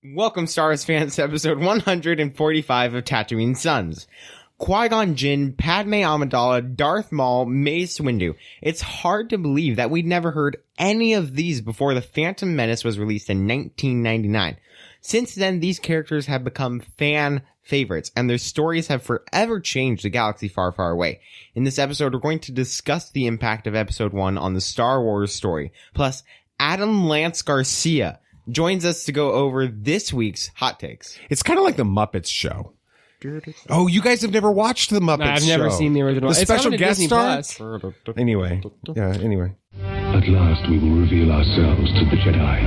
Welcome, Star Wars fans, to episode 145 of Tatooinesons. Qui Gon Jinn, Padme Amidala, Darth Maul, Mace Windu. It's hard to believe that we'd never heard any of these before the Phantom Menace was released in 1999. Since then, these characters have become fan favorites, and their stories have forever changed the galaxy far, far away. In this episode, we're going to discuss the impact of episode 1 on the Star Wars story. Plus, Lance Garcia joins us to go over this week's hot takes. It's kind of like the Muppets show. Oh, you guys have never watched the Muppets show? I've never seen the original. The special guest star? Anyway. At last we will reveal ourselves to the Jedi.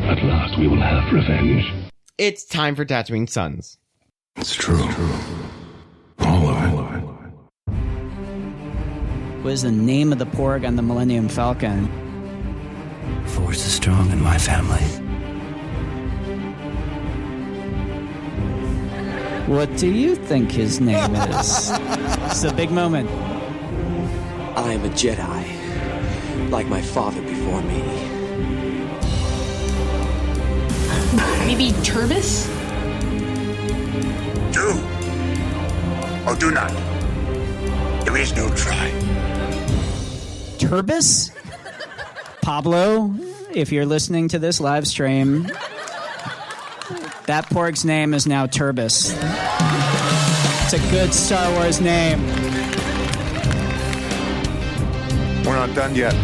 At last we will have revenge. It's time for Tatooinesons. It's true. All of it. What is the name of the porg on the Millennium Falcon? Force is strong in my family. What do you think his name is? It's a big moment. I am a Jedi, like my father before me. Maybe Turbis? Do or do not. There is no try. Turbis? Pablo, if you're listening to this live stream, that porg's name is now Turbis. It's a good Star Wars name. We're not done yet.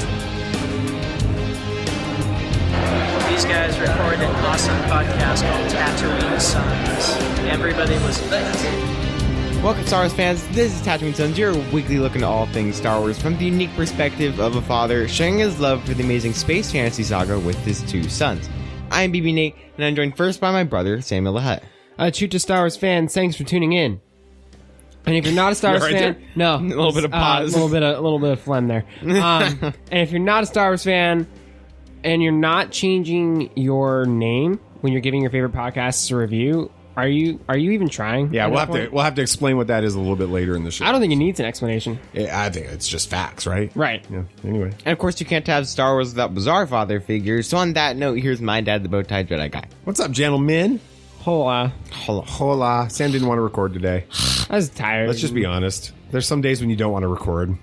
These guys recorded an awesome podcast called Tatooinesons. Everybody was lit. Welcome, Star Wars fans. This is Tatooinesons, your weekly look into all things Star Wars from the unique perspective of a father sharing his love for the amazing space fantasy saga with his two sons. I'm BB Nate, and I'm joined first by my brother, Samuel LaHutt. Shoot to Star Wars fans, thanks for tuning in. And if you're not a Star Wars fan, no, a little bit of pause, a little bit of phlegm there. And if you're not a Star Wars fan, and you're not changing your name when you're giving your favorite podcasts a review, are you even trying? Yeah, we'll have to explain what that is a little bit later in the show. I don't think it needs an explanation. I think it's just facts, right? Right. Yeah. Anyway. And of course, you can't have Star Wars without bizarre father figures. So on that note, here's my dad, the Bow Tie Jedi Guy. What's up, gentlemen? Hola. Hola. Sam didn't want to record today. I was tired. Let's just be honest. There's some days when you don't want to record.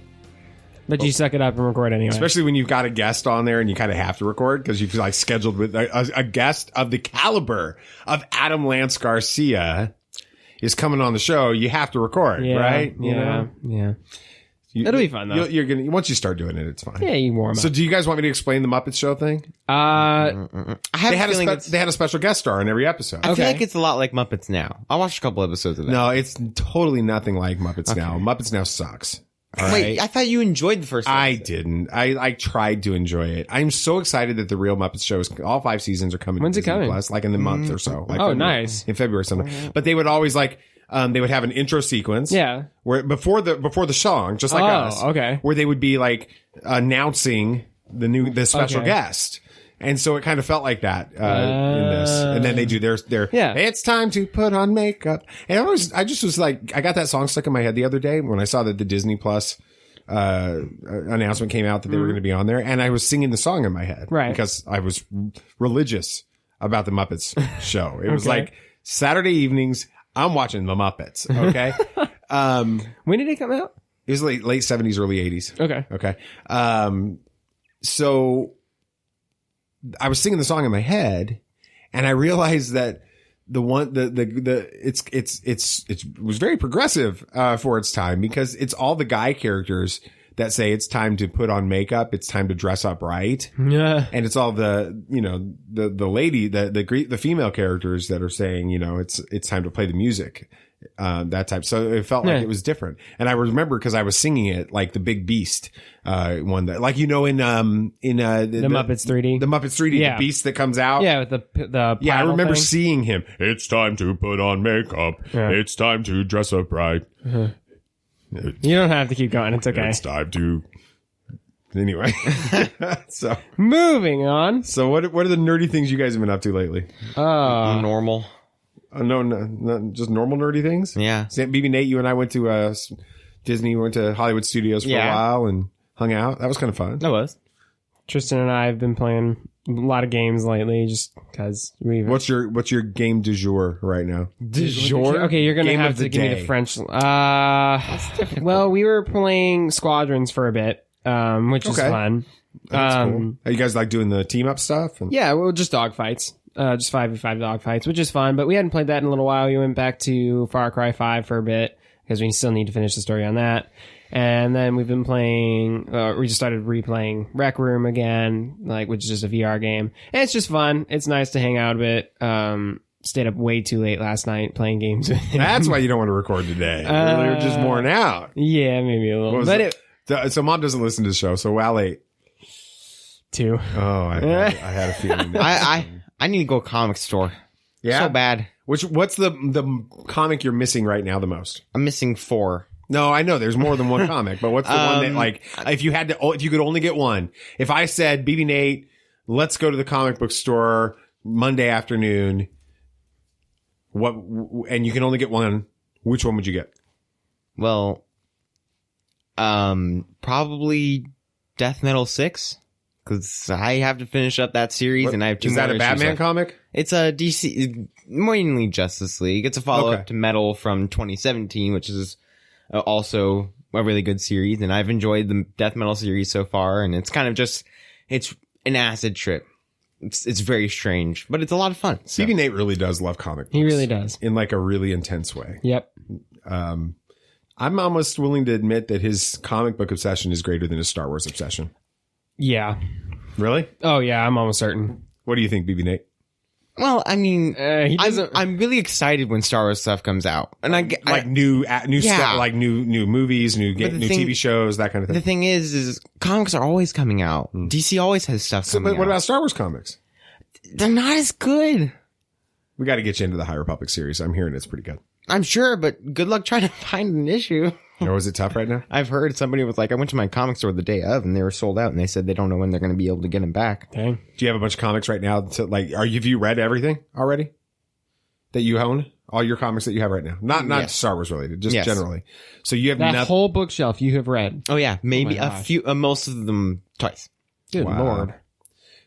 But you suck it up and record anyway. Especially when you've got a guest on there and you kind of have to record because you've like scheduled with a guest of the caliber of Lance Garcia is coming on the show. You have to record, right? Yeah. It'll be fun though. You're gonna once you start doing it, it's fine. Yeah, you warm up. So, do you guys want me to explain the Muppet Show thing? I have they had a special guest star in every episode. I feel like it's a lot like Muppets Now. I watched a couple episodes of that. No, it's totally nothing like Muppets Now. Muppets Now sucks. All Wait, I thought you enjoyed the first episode. I didn't. I tried to enjoy it. I'm so excited that the real Muppets show is all 5 seasons are coming. When's to it coming? Plus, like in the month or so. Like nice. In February or something. But they would always like they would have an intro sequence. Yeah. Where before the song, just like us. Okay. Where they would be like announcing the special guest. And so it kind of felt like that in this. And then they do their it's time to put on makeup. And I just was like, I got that song stuck in my head the other day when I saw that the Disney Plus announcement came out that they were going to be on there. And I was singing the song in my head. Right. Because I was religious about the Muppets show. It was like Saturday evenings, I'm watching the Muppets. Okay. When did it come out? It was late 70s, early 80s. Okay. So I was singing the song in my head, and I realized that it was very progressive for its time because it's all the guy characters that say it's time to put on makeup, it's time to dress up right, and it's all the lady, the female characters that are saying it's time to play the music. That type. So it felt like it was different. And I remember because I was singing it like the Big Beast, one that like, in the Muppets 3D, the Beast that comes out. Yeah. With the I remember thing. seeing him. It's time to put on makeup. Yeah. It's time to dress up right. You don't have to keep going. It's okay. It's time to. Anyway, so moving on. So what are the nerdy things you guys have been up to lately? Normal. No, just normal nerdy things. Yeah. BB Nate, you and I went to Disney. We went to Hollywood Studios for a while and hung out. That was kind of fun. That was. Tristan and I have been playing a lot of games lately, just because we. What's your game du jour right now? Du jour? Okay, you're gonna Game have of to the give me day. the French. Well, we were playing Squadrons for a bit, which is fun. That's cool. Are you guys like doing the team up stuff? Yeah, well, just dogfights. Just 5v5 dogfights, which is fun, but we hadn't played that in a little while. We went back to Far Cry 5 for a bit because we still need to finish the story on that. And then we've been playing, we just started replaying Rec Room again, which is just a VR game. And it's just fun. It's nice to hang out a bit. Stayed up way too late last night playing games with him. That's why you don't want to record today. You're just worn out. Yeah, maybe a little. But so mom doesn't listen to the show, so how late? 2. Oh, I had a feeling. I need to go to a comic store. Yeah? So bad. What's the comic you're missing right now the most? I'm missing 4. No, I know there's more than one comic, but what's the one that if you could only get one? If I said, BB Nate, let's go to the comic book store Monday afternoon, and you can only get one, which one would you get? Well, probably Death Metal 6. Because I have to finish up that series, and I have 2 Is more that a issues Batman left. comic? It's a DC, mainly Justice League. It's a follow-up to Metal from 2017, which is also a really good series, and I've enjoyed the Death Metal series so far, and it's kind of just, it's an acid trip. It's very strange, but it's a lot of fun. So. BB Nate really does love comic books. He really does. In a really intense way. Yep. I'm almost willing to admit that his comic book obsession is greater than his Star Wars obsession. Yeah. Really? Oh, yeah, I'm almost certain. What do you think, BB Nate? Well, I mean, he doesn't. I'm really excited when Star Wars stuff comes out, and new stuff, like new movies, new TV shows, that kind of thing. The thing is comics are always coming out. DC always has stuff coming out. But what about Star Wars comics? They're not as good. We got to get you into the High Republic series. I'm hearing it's pretty good. I'm sure, but good luck trying to find an issue. Or is it tough right now? I've heard somebody was like, I went to my comic store the day of, and they were sold out, and they said they don't know when they're going to be able to get them back. Dang. Do you have a bunch of comics right now? Have you read everything already that you own? All your comics that you have right now, not Star Wars related, just generally. So you have that whole bookshelf you have read. Oh yeah, maybe a few, most of them twice. Good Lord.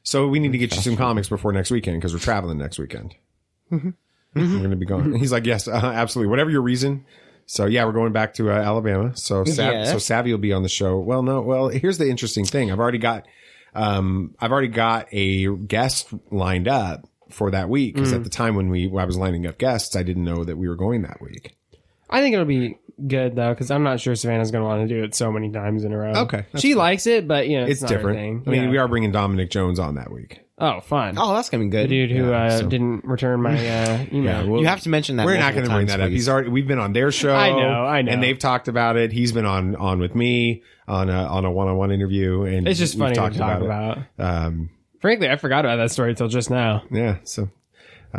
So we need to get you some comics before next weekend because we're traveling next weekend. We're going to be going. He's like, yes, absolutely. Whatever your reason. So yeah, we're going back to Alabama. So Savvy will be on the show. Well, here's the interesting thing. I've already got a guest lined up for that week because at the time when I was lining up guests, I didn't know that we were going that week. I think it'll be good though because I'm not sure Savannah's going to want to do it so many times in a row. Okay, she likes it, but it's not different. her thing. I mean, we are bringing Dominic Jones on that week. Oh, fun. Oh, that's going to be good. The dude who didn't return my email. Yeah, well, you have to mention that. We're not going to bring that up. We've been on their show. I know. And they've talked about it. He's been on with me on a one-on-one interview. And it's just funny to talk about. Frankly, I forgot about that story till just now. Yeah. So,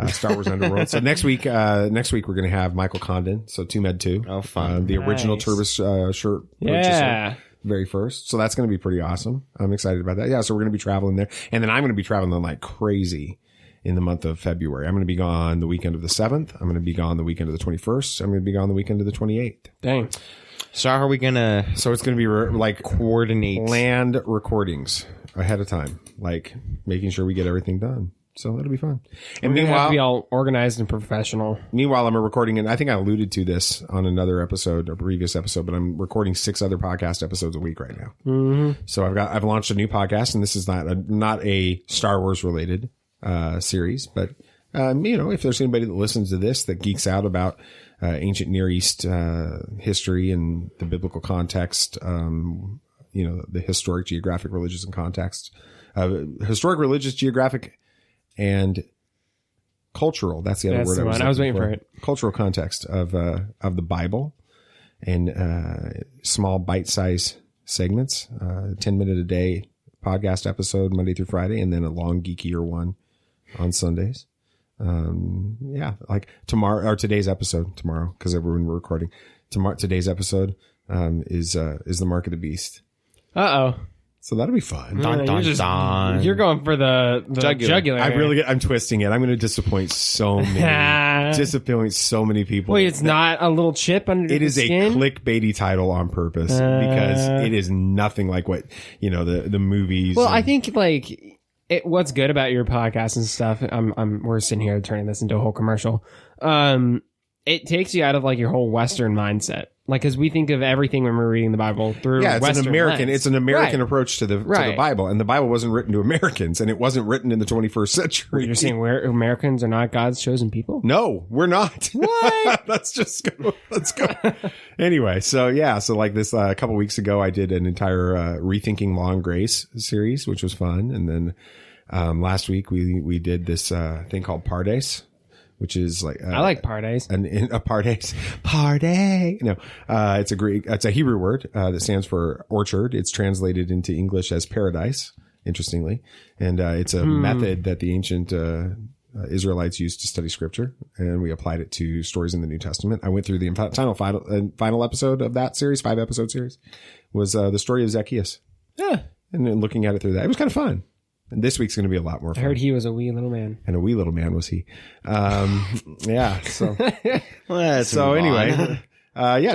Star Wars Underworld. So next week we're going to have Michael Condon. So 2Med2. Oh, fun. The original Turbis shirt. Yeah. Very first. So that's going to be pretty awesome. I'm excited about that. Yeah. So we're going to be traveling there. And then I'm going to be traveling like crazy in the month of February. I'm going to be gone the weekend of the 7th. I'm going to be gone the weekend of the 21st. I'm going to be gone the weekend of the 28th. Dang. So how are we going to... So it's going to be coordinate planned recordings ahead of time. Like making sure we get everything done. So that'll be fun. And we're meanwhile, have to be all organized and professional. Meanwhile, I'm recording, and I think I alluded to this on another episode, a previous episode, but I'm recording 6 other podcast episodes a week right now. Mm-hmm. So I've launched a new podcast, and this is not a Star Wars related series, but if there's anybody that listens to this that geeks out about ancient Near East history and the biblical context, the historic, geographic, religious, and context, historic, religious, geographic, and cultural. That's the other word I was waiting for it. Cultural context of the Bible and small bite-sized segments, 10-minute a day podcast episode Monday through Friday, and then a long geekier one on Sundays. Like tomorrow or today's episode tomorrow because when we're recording today's episode is the Mark of the Beast. Uh-oh. So that'll be fun. You're going for the jugular. I'm twisting it. I'm going to disappoint so many people. Wait, it's not a little chip under it the is skin? a clickbaity title on purpose because it is nothing like what, the movies. Well, I think what's good about your podcast and stuff, we're sitting here turning this into a whole commercial. It takes you out of like your whole Western mindset. Like, because we think of everything when we're reading the Bible through Western American. lens. It's an American approach to the Bible, and the Bible wasn't written to Americans, and it wasn't written in the 21st century. You're saying Americans are not God's chosen people? No, we're not. What? Let's just go. Let's go. Anyway, so like this, a couple weeks ago, I did an entire Rethinking Law and Grace series, which was fun, and then last week we did this thing called Pardes, which is like I like pardes. A parde. No, it's a Hebrew word that stands for orchard. It's translated into English as paradise, interestingly, and it's a method that the ancient Israelites used to study scripture, and we applied it to stories in the New Testament. I went through the final episode of that series, 5-episode series, was the story of Zacchaeus. Yeah, and then looking at it through that, it was kind of fun. And this week's going to be a lot more fun. I heard he was a wee little man. And a wee little man was he. Yeah. So, anyway,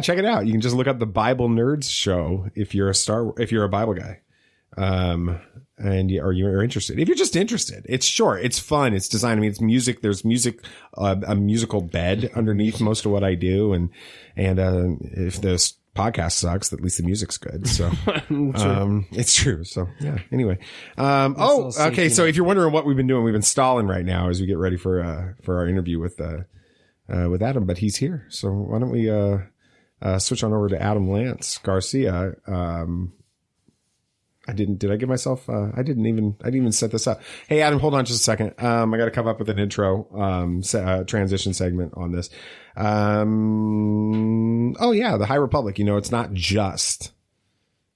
check it out. You can just look up the Bible Nerds Show if you're a Bible guy. Or you're interested. If you're just interested, it's short, it's fun, it's designed. I mean, it's music. There's music, a musical bed underneath most of what I do. And if this podcast sucks, at least the music's good. So, it's true. So yeah. Anyway. Okay. So if you're wondering what we've been doing, we've been stalling right now as we get ready for our interview with Adam, but he's here. So why don't we, switch on over to Adam Lance Garcia. I didn't even set this up. Hey, Adam, hold on just a second. I got to come up with an intro, transition segment on this. The High Republic, it's not just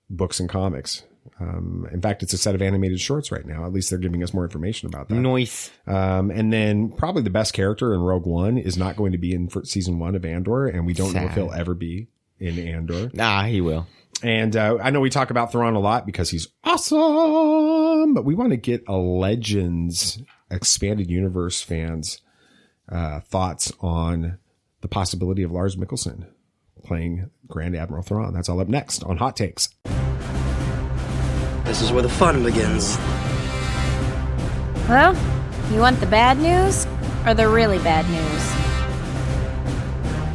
books and comics. In fact, it's a set of animated shorts right now. At least they're giving us more information about that. Nice. And then probably the best character in Rogue One is not going to be in season 1 of Andor, and we don't know if he'll ever be in Andor. He will. And I know we talk about Thrawn a lot because he's awesome, but we want to get a Legends expanded universe fans' thoughts on the possibility of Lars Mikkelsen playing Grand Admiral Thrawn. That's all up next on Hot Takes. This is where the fun begins. Well, you want the bad news or the really bad news?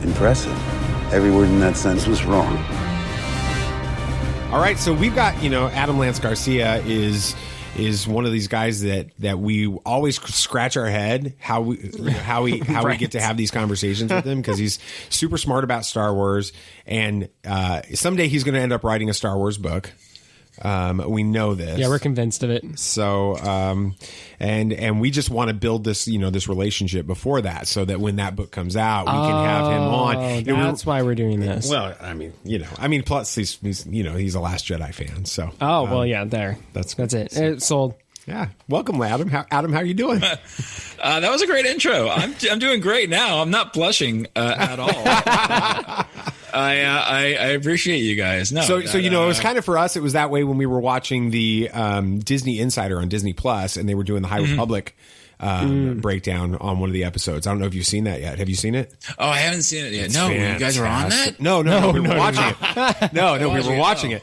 Impressive. Every word in that sentence was wrong. All right, so we've got, Adam Lance Garcia is one of these guys that we always scratch our head how we get to have these conversations with him, because he's super smart about Star Wars, and someday he's going to end up writing a Star Wars book. We know this. Yeah, we're convinced of it. So, and we just want to build this, this relationship before that, so that when that book comes out, we can have him on. That's why we're doing this. Well, plus he's a Last Jedi fan. So, that's it. It's sold. Yeah. Welcome, Adam. How are you doing? That was a great intro. I'm doing great now. I'm not blushing at all. I appreciate you guys. No, it was kind of for us. It was that way when we were watching the Disney Insider on Disney Plus, and they were doing the High Republic breakdown on one of the episodes. I don't know if you've seen that yet. Have you seen it? Oh, I haven't seen it yet. It's fantastic. You guys are on that? No, we were watching it. No, we were watching it.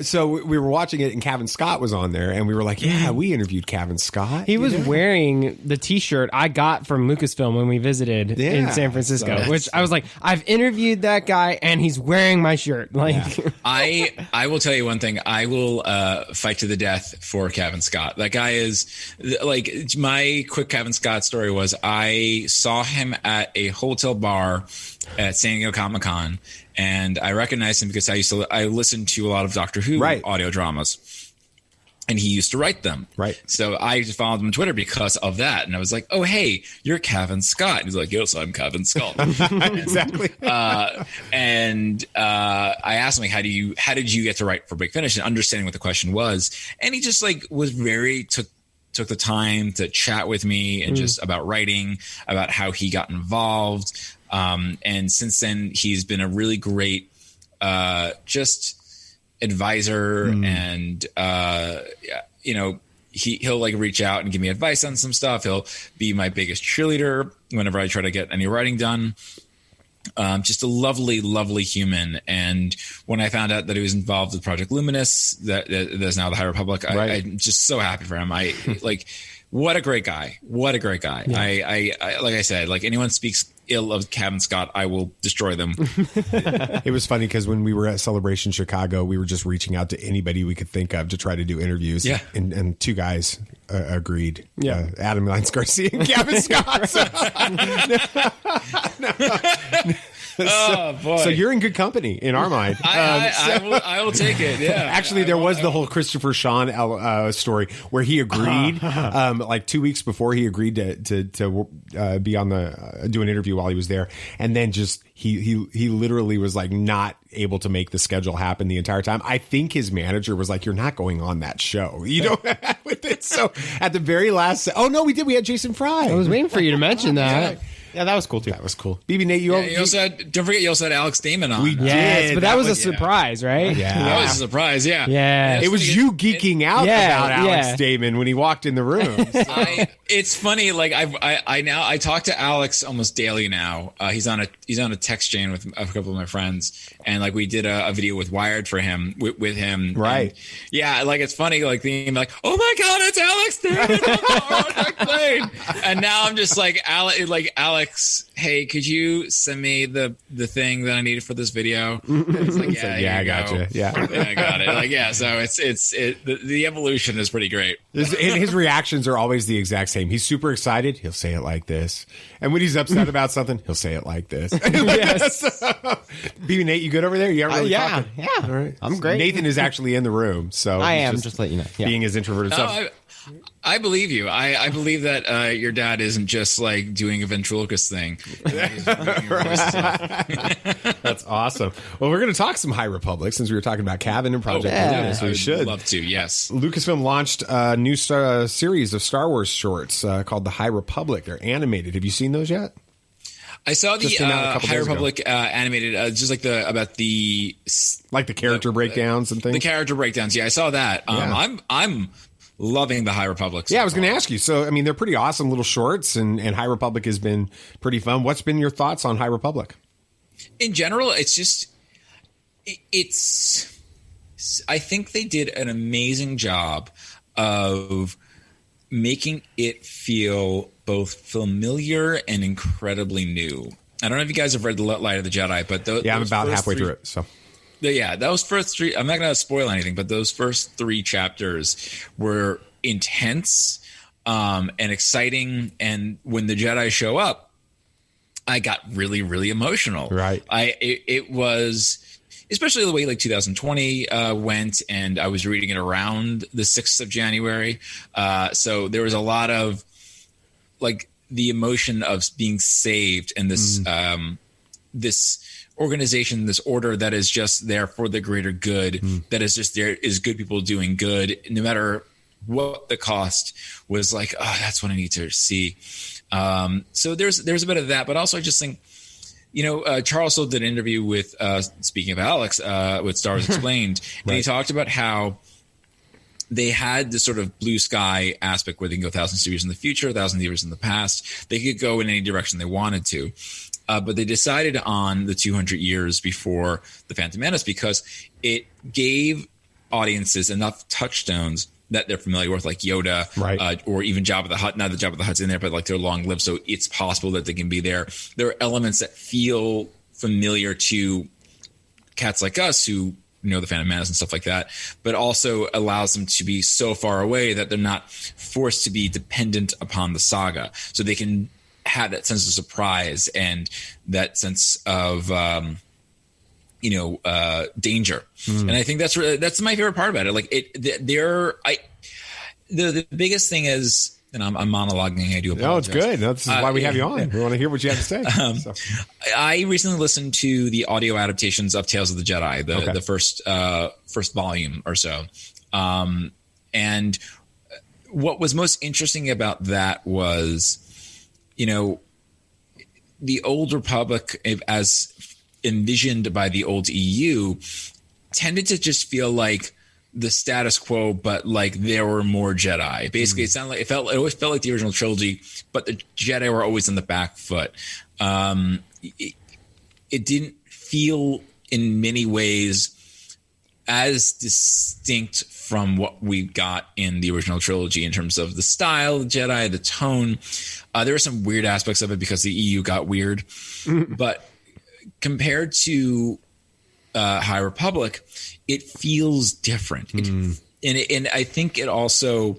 So we were watching it, and Kevin Scott was on there, and we were like, yeah, we interviewed Kevin Scott. He was wearing the T-shirt I got from Lucasfilm when we visited in San Francisco, which I was like, I've interviewed that guy, and he's wearing my shirt. I will tell you one thing. I will fight to the death for Kevin Scott. That guy is my quick Kevin Scott story was I saw him at a hotel bar at San Diego Comic-Con, and I recognized him because I listened to a lot of Doctor Who audio dramas, and he used to write them. Right. So I just followed him on Twitter because of that, and I was like, "Oh, hey, you're Kevin Scott." And he's like, "Yes, I'm Kevin Scott." Exactly. And I asked him, how did you get to write for Big Finish, and understanding what the question was, and he just was very took the time to chat with me and just about writing, about how he got involved. And since then, he's been a really great just advisor. And, he'll reach out and give me advice on some stuff. He'll be my biggest cheerleader whenever I try to get any writing done. Just a lovely, lovely human. And when I found out that he was involved with Project Luminous, that's now the High Republic, I'm just so happy for him. What a great guy. What a great guy. Yeah. I like I said, like anyone speaks ill of Kevin Scott, I will destroy them. It was funny because when we were at Celebration Chicago, we were just reaching out to anybody we could think of to try to do interviews. Yeah. And two guys agreed. Yeah. Adam Lance Garcia and Kevin Scott. Oh boy! So you're in good company in our mind. I will take it. Yeah. Actually, there was the whole Christopher Sean story where he agreed, like 2 weeks before he agreed to be on do an interview while he was there, and then just he literally was like not able to make the schedule happen the entire time. I think his manager was like, "You're not going on that show," with it. So at the very last, oh no, we did. We had Jason Fry. I was waiting for you to mention that. Yeah, that was cool too. That was cool. BB Nate, don't forget you also had Alex Damon on. We did, but that was a surprise, right? Yeah, that was a surprise. Yeah, yeah. It was you geeking out about Alex Damon when he walked in the room. So. It's funny. Like I talk to Alex almost daily now. He's on a text chain with a couple of my friends, and like we did a video with Wired for him with him. Right. And, yeah, like it's funny. Like oh my god, it's Alex Damon on the plane. And now I'm just like Alex, hey, could you send me the thing that I needed for this video? It's like, yeah, I got you. Yeah, I got it. Like, yeah, so the evolution is pretty great. His reactions are always the exact same. He's super excited. He'll say it like this. And when he's upset about something, he'll say it like this. Yes. BB Nate, you good over there? You aren't really talking? Yeah. All right. I'm great. Nathan is actually in the room. So I am, just let you know. Yeah. Being his introverted self. I believe you. I believe that your dad isn't just like doing a ventriloquist thing. That's awesome. Well, we're going to talk some High Republic since we were talking about Cavan and Project Luminous. I we should love to. Yes. Lucasfilm launched a new series of Star Wars shorts called The High Republic. They're animated. Have you seen those yet? I saw the High Republic animated, just like about the character breakdowns and things. The character breakdowns. Yeah, I saw that. I'm loving the High Republic. I was going to ask you. So, I mean, they're pretty awesome little shorts, and High Republic has been pretty fun. What's been your thoughts on High Republic? In general, I think they did an amazing job of making it feel both familiar and incredibly new. I don't know if you guys have read The Light of the Jedi, but I'm about halfway through it. So. Yeah, those first three, I'm not going to spoil anything, but those first three chapters were intense and exciting. And when the Jedi show up, I got really, really emotional. Right. It was, especially the way like 2020 went, and I was reading it around the 6th of January. So there was a lot of like the emotion of being saved and this, this organization, this order that is just there for the greater good, that is just there is good people doing good, no matter what the cost. Was like, oh, that's what I need to see. So there's a bit of that, but also I just think, Charles Soule did an interview with, speaking of Alex, with Star Wars Explained, and he talked about how they had this sort of blue sky aspect where they can go thousands of years in the future, 1,000 years in the past. They could go in any direction they wanted to. But they decided on the 200 years before the Phantom Menace because it gave audiences enough touchstones that they're familiar with, like Yoda, or even Jabba the Hutt. Not that Jabba the Hutt's in there, but like they're long lived, so it's possible that they can be there. There are elements that feel familiar to cats like us who know the Phantom Menace and stuff like that, but also allows them to be so far away that they're not forced to be dependent upon the saga, so they can have that sense of surprise and that sense of danger. And I think that's my favorite part about it. Like the biggest thing is, and I'm monologuing, I do apologize. No, it's good. That's why we have you on. We want to hear what you have to say. I recently listened to the audio adaptations of Tales of the Jedi, the first volume or so. And what was most interesting about that was, the old Republic, as envisioned by the old EU, tended to just feel like the status quo, but like there were more Jedi. Basically, it always felt like the original trilogy, but the Jedi were always on the back foot. it didn't feel in many ways as distinct from what we got in the original trilogy in terms of the style, the Jedi, the tone. There were some weird aspects of it because the EU got weird, but compared to High Republic, it feels different. And I think it also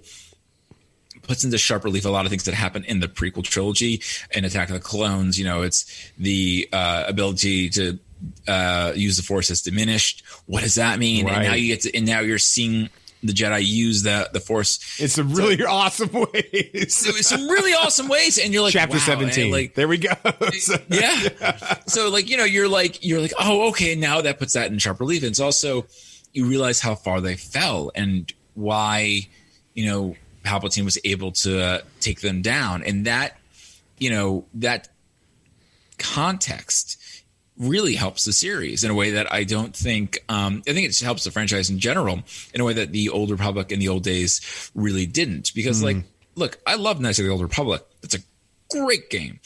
puts into sharp relief a lot of things that happen in the prequel trilogy and Attack of the Clones. You know, it's the ability to use the Force has diminished. What does that mean? Right. And now you get to, and now you're seeing the Jedi use the Force in some really awesome ways. Some really awesome ways, and you're like, Chapter wow, 17. like, there we go. Yeah. So like, you know, you're like, oh, okay, now that puts that in sharp relief. And it's also, you realize how far they fell and why, you know, Palpatine was able to take them down, and that, you know, that context really helps the series in a way that I don't think I think it helps the franchise in general in a way that the Old Republic in the old days really didn't, because like, look, I love Knights of the Old Republic. It's a great game.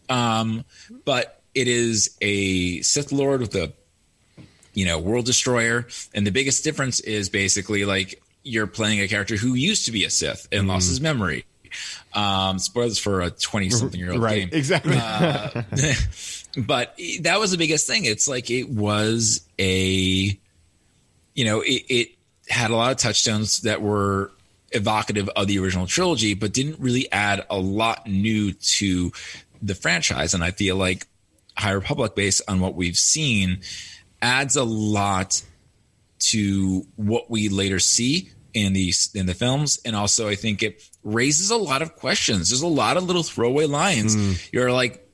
But it is a Sith Lord with a, you know, world destroyer, and the biggest difference is basically like you're playing a character who used to be a Sith and lost his memory. Spoilers for a 20-something-year-old game. Exactly. But that was the biggest thing. It's like it was a, you know, it had a lot of touchstones that were evocative of the original trilogy, but didn't really add a lot new to the franchise. And I feel like High Republic, based on what we've seen, adds a lot to what we later see in the films. And also I think it raises a lot of questions. There's a lot of little throwaway lines. You're like,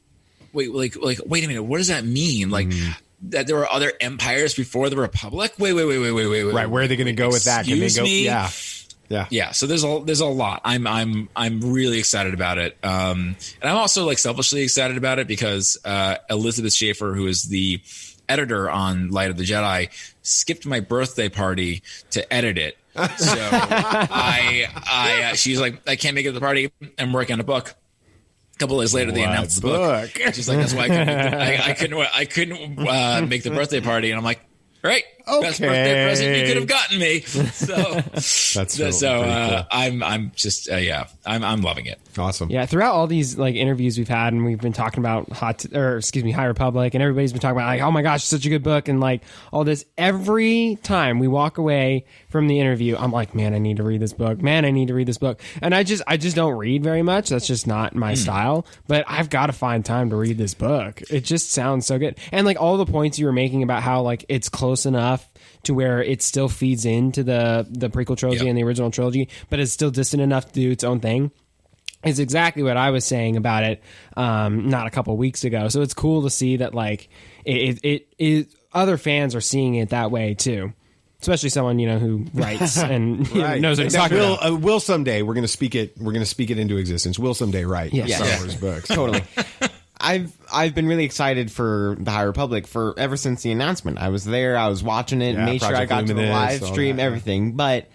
wait a minute, what does that mean? Like that there were other empires before the Republic? Wait. Right, where are they going to go with that? Can they go? Me? Yeah. So there's a lot. I'm really excited about it. And I'm also like selfishly excited about it because Elizabeth Schaefer, who is the editor on Light of the Jedi, skipped my birthday party to edit it. So she's like, I can't make it to the party. I'm working on a book. A couple of days later, they announced the book. She's like, that's why I couldn't make the birthday party. And I'm like, all right, best birthday present you could have gotten me. So that's cool. I'm just I'm loving it. Awesome. Yeah, throughout all these like interviews we've had, and we've been talking about High Republic, and everybody's been talking about like, oh my gosh, such a good book, and like all this. Every time we walk away from the interview, I'm like, man, I need to read this book. And I just don't read very much. That's just not my style. But I've got to find time to read this book. It just sounds so good, and like all the points you were making about how like it's close enough to where it still feeds into the prequel trilogy and the original trilogy, but it's still distant enough to do its own thing. Is exactly what I was saying about it not a couple weeks ago. So it's cool to see that like it other fans are seeing it that way too. Especially someone, you know, who writes and knows what he's talking about. Will someday we're going to speak it into existence. Will someday write Star Wars books. Totally. I've been really excited for the High Republic ever since the announcement. I was there, I was watching it, made sure I got to the live stream, everything. But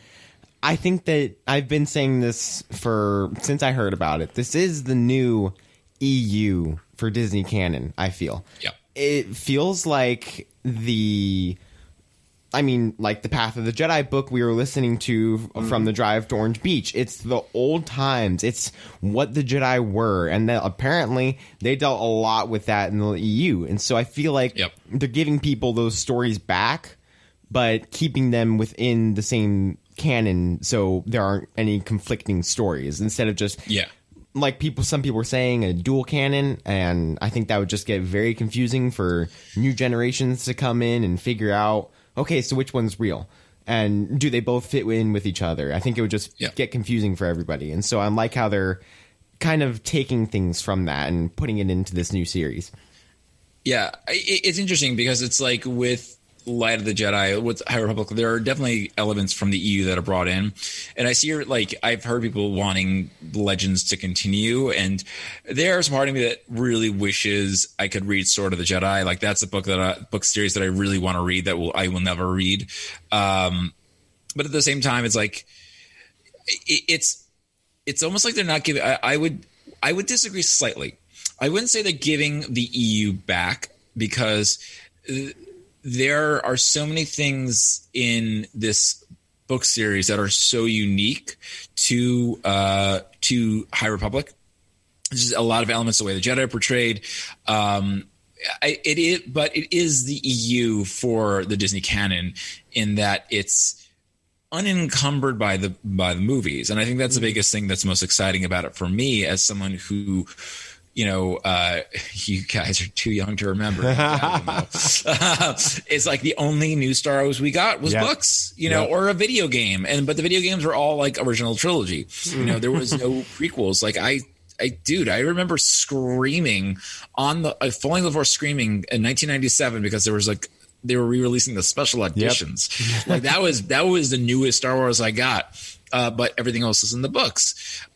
I think that I've been saying this since I heard about it. This is the new EU for Disney canon, I feel. Yep. It feels like the Path of the Jedi book we were listening to from the drive to Orange Beach. It's the old times. It's what the Jedi were. And then apparently they dealt a lot with that in the EU. And so I feel like they're giving people those stories back, but keeping them within the same canon so there aren't any conflicting stories instead of just like some people were saying a dual canon. And I think that would just get very confusing for new generations to come in and figure out, okay, so which one's real? And do they both fit in with each other? I think it would just get confusing for everybody. And so I like how they're kind of taking things from that and putting it into this new series. Yeah, it's interesting because it's like with Light of the Jedi, with High Republic, there are definitely elements from the EU that are brought in. And I see, like, I've heard people wanting Legends to continue. And there's part of me that really wishes I could read Sword of the Jedi. Like, that's a book series that I really want to read I will never read. But at the same time, it's like, it's almost like they're not giving, I would disagree slightly. I wouldn't say they're giving the EU back because there are so many things in this book series that are so unique to High Republic. There's just a lot of elements, the way the Jedi are portrayed. But it is the EU for the Disney canon in that it's unencumbered by the movies, and I think that's the biggest thing that's most exciting about it for me as someone who, you guys are too young to remember. It's like the only new Star Wars we got was books, or a video game, but the video games were all like original trilogy. There was no prequels. Like I remember screaming falling on the floor screaming in 1997 because there was they were re-releasing the special editions. Like that was the newest Star Wars I got. But everything else is in the books.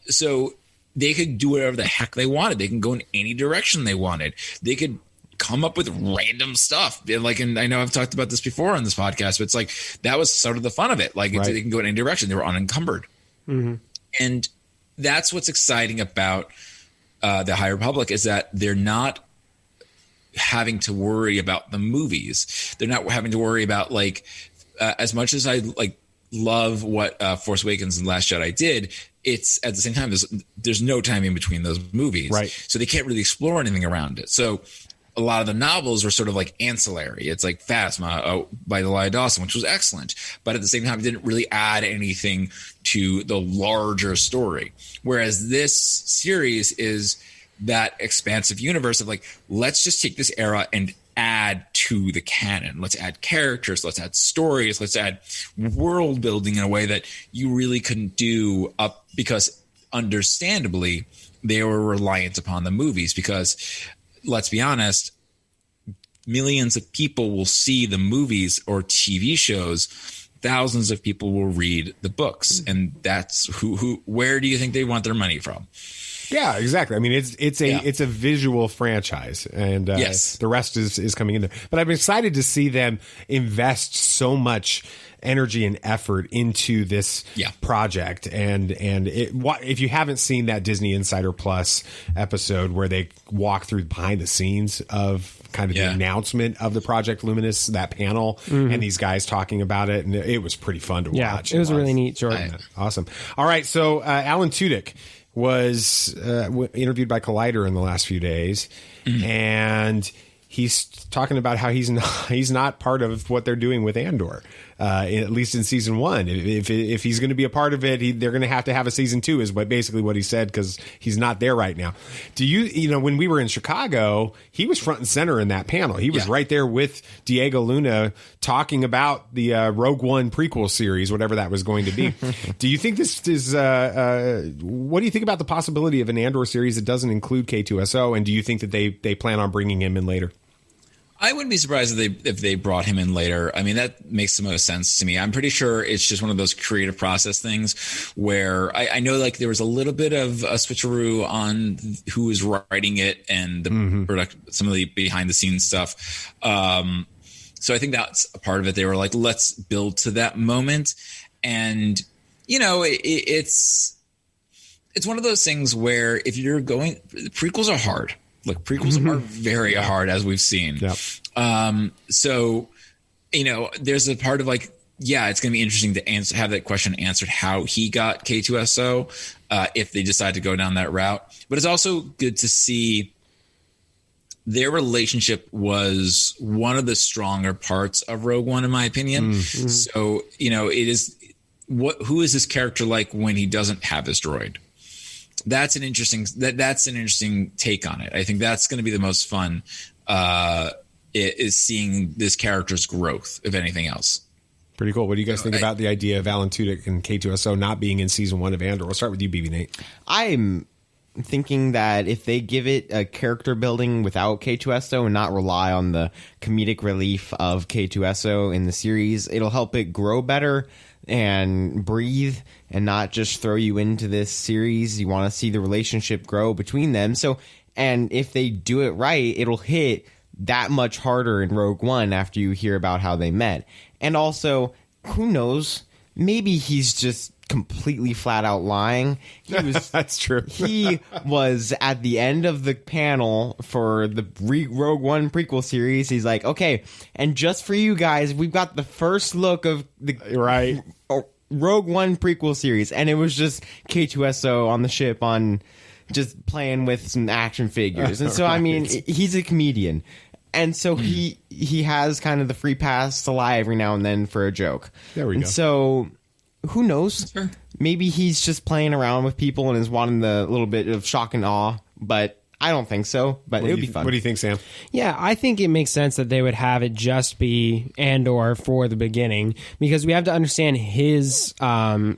So they could do whatever the heck they wanted. They can go in any direction they wanted. They could come up with random stuff. And I know I've talked about this before on this podcast, but it's like, that was sort of the fun of it. Like they can go in any direction. They were unencumbered. Mm-hmm. And that's what's exciting about the High Republic is that they're not having to worry about the movies. They're not having to worry about as much as I love what Force Awakens and Last Jedi did, it's at the same time there's no time in between those movies, right? So they can't really explore anything around it. So a lot of the novels were sort of like ancillary. It's like Phasma by Delia Dawson, which was excellent, but at the same time it didn't really add anything to the larger story. Whereas this series is that expansive universe of let's just take this era and add to the canon. Let's add characters, let's add stories, let's add world building in a way that you really couldn't do because understandably they were reliant upon the movies, because let's be honest, millions of people will see the movies or TV shows. Thousands of people will read the books, and that's where do you think they want their money from? Yeah, exactly. I mean, it's a visual franchise, and the rest is coming in there. But I'm excited to see them invest so much energy and effort into this project. And if you haven't seen that Disney Insider Plus episode where they walk through behind the scenes of kind of the announcement of the Project Luminous, that panel, and these guys talking about it, and it was pretty fun to watch. It was a really neat short. Awesome. All right, so Alan Tudyk was interviewed by Collider in the last few days, and he's talking about how he's not part of what they're doing with Andor, at least in season 1. If he's going to be a part of it, they're going to have a season 2 is basically what he said, because he's not there right now. Do you when we were in Chicago, he was front and center in that panel. He was right there with Diego Luna talking about the Rogue One prequel series, whatever that was going to be. Do you think this is what do you think about the possibility of an Andor series that doesn't include K2SO, and do you think that they plan on bringing him in later? I wouldn't be surprised if they brought him in later. I mean, that makes the most sense to me. I'm pretty sure it's just one of those creative process things where I know there was a little bit of a switcheroo on who was writing it and the some of the behind the scenes stuff. So I think that's a part of it. They were like, let's build to that moment. And, it's one of those things where if you're going, prequels are hard. Look, prequels are very hard, as we've seen. Yep. So, there's a part of it's going to be interesting to have that question answered, how he got K2SO, if they decide to go down that route. But it's also good to see their relationship was one of the stronger parts of Rogue One, in my opinion. Mm-hmm. So, it is who is this character like when he doesn't have his droid? That's an interesting take on it. I think that's going to be the most fun, is seeing this character's growth, if anything else. Pretty cool. What do you guys think about the idea of Alan Tudyk and K2SO not being in season 1 of Andor? We'll start with you, BB Nate. I'm thinking that if they give it a character building without K2SO and not rely on the comedic relief of K2SO in the series, it'll help it grow better and breathe and not just throw you into this series. You want to see the relationship grow between them. So, and if they do it right, it'll hit that much harder in Rogue One after you hear about how they met. And also, who knows, maybe he's just completely flat out lying. He was That's true. He was at the end of the panel for the Rogue One prequel series. He's like, okay, and just for you guys, we've got the first look of the Rogue One prequel series, and it was just K2SO on the ship on just playing with some action figures. And so I mean, he's a comedian, and so he has kind of the free pass to lie every now and then for a joke. There we go. And so who knows? Sure. Maybe he's just playing around with people and is wanting the little bit of shock and awe, but I don't think so, but it would be fun. What do you think, Sam? Yeah, I think it makes sense that they would have it just be Andor for the beginning, because we have to understand his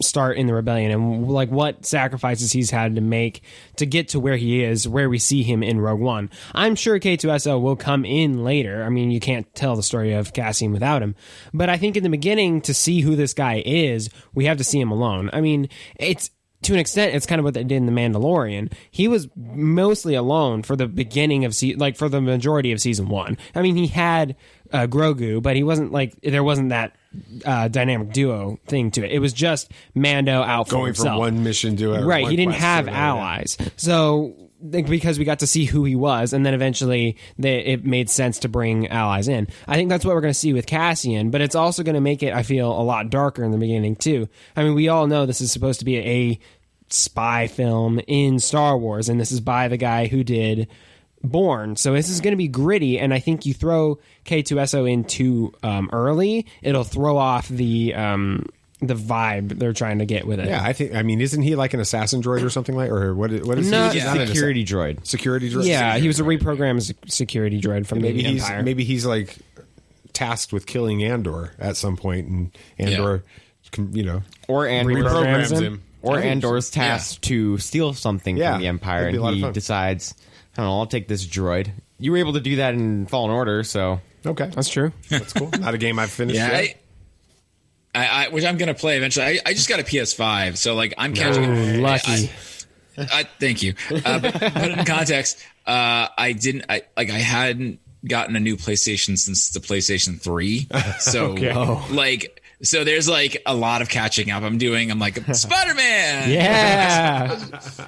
start in the rebellion and like what sacrifices he's had to make to get to where he is, where we see him in Rogue One. I'm sure K2SO will come in later. I mean, you can't tell the story of Cassian without him. But I think in the beginning, to see who this guy is, we have to see him alone. I mean, to an extent, it's kind of what they did in The Mandalorian. He was mostly alone for the beginning of for the majority of season 1. I mean, he had Grogu, but he wasn't there wasn't that dynamic duo thing to it. It was just Mando out for Going himself. from one mission to a right. one He didn't quest have to another. allies, so because we got to see who he was, and then eventually it made sense to bring allies in. I think that's what we're going to see with Cassian, but it's also going to make it, I feel, a lot darker in the beginning too. I mean, we all know this is supposed to be a spy film in Star Wars, and this is by the guy who did Bourne, so this is going to be gritty, and I think you throw K2SO in too early, it'll throw off the vibe they're trying to get with it. Yeah, I mean, isn't he like an assassin droid or something like, or what is No, he? security droid. Security droid? Yeah, he was a reprogrammed security droid from the Empire. Maybe he's like tasked with killing Andor at some point, and Andor, or Andor reprograms him. Or Andor's tasked to steal something from the Empire, that'd be a lot of and he fun. decides, I don't know, I'll take this droid. You were able to do that in Fallen Order, so Okay, that's true. That's cool. Not a game I've finished yet. Which I'm going to play eventually. I just got a PS5, so like I'm catching it. Lucky. Thank you. But put it in context. I hadn't gotten a new PlayStation since the PlayStation 3. So so there's like a lot of catching up I'm doing. I'm like, Spider-Man! Yeah!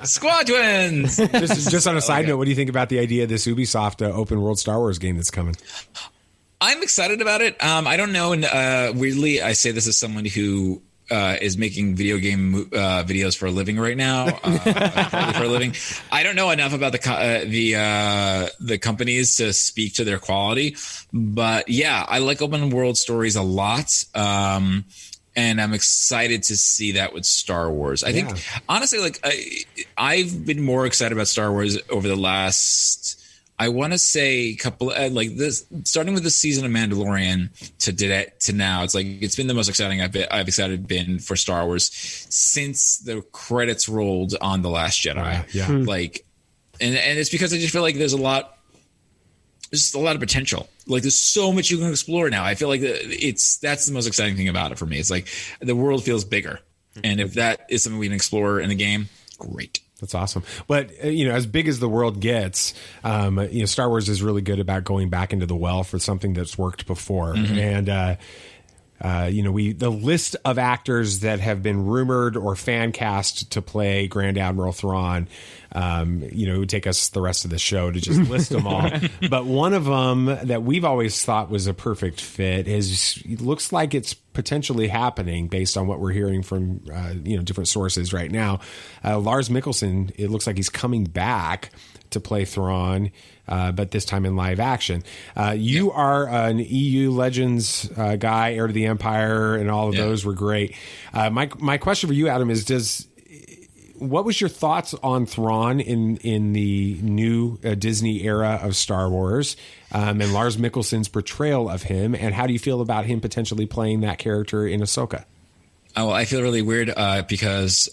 Squad Twins! Just on a side note, what do you think about the idea of this Ubisoft open world Star Wars game that's coming? I'm excited about it. I don't know. And weirdly, I say this as someone who is making video game videos for a living right now. For a living, I don't know enough about the companies to speak to their quality. But yeah, I like open world stories a lot. And I'm excited to see that with Star Wars. I think honestly, like I've been more excited about Star Wars over the last, I want to say couple like this, starting with the season of Mandalorian to now. It's like it's been the most exciting I've been for Star Wars since the credits rolled on The Last Jedi. Like, and it's because I just feel like there's a lot of potential. Like there's so much you can explore now. I feel like that's the most exciting thing about it for me. It's like the world feels bigger, and if that is something we can explore in the game, great. That's awesome. But, as big as the world gets, Star Wars is really good about going back into the well for something that's worked before. Mm-hmm. And, the list of actors that have been rumored or fan cast to play Grand Admiral Thrawn, it would take us the rest of the show to just list them all. But one of them that we've always thought was a perfect fit looks like it's potentially happening based on what we're hearing from, different sources right now. Lars Mikkelsen, it looks like he's coming back to play Thrawn, but this time in live action. You are an EU Legends guy, Heir to the Empire, and all of those were great. My question for you, Adam, is what was your thoughts on Thrawn in the new Disney era of Star Wars, and Lars Mikkelsen's portrayal of him, and how do you feel about him potentially playing that character in Ahsoka? Oh, I feel really weird because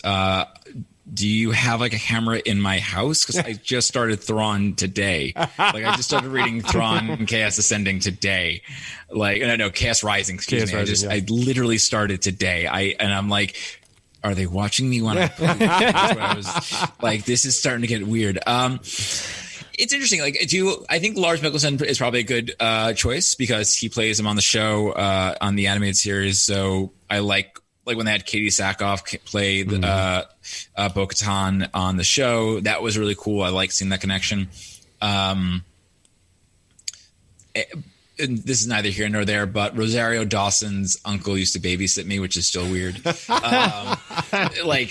do you have like a camera in my house? Because I just started Thrawn today. Like I just started reading Thrawn Chaos Ascending today. Like no, Chaos Rising. Excuse me. I literally started today. I'm like, are they watching me when I play? That's what I was like. This is starting to get weird. It's interesting. Like, I think Lars Mikkelsen is probably a good choice because he plays him on the show on the animated series. So I like like when they had Katie Sackhoff play Bo-Katan on the show. That was really cool. I like seeing that connection. And this is neither here nor there, but Rosario Dawson's uncle used to babysit me, which is still weird. Like,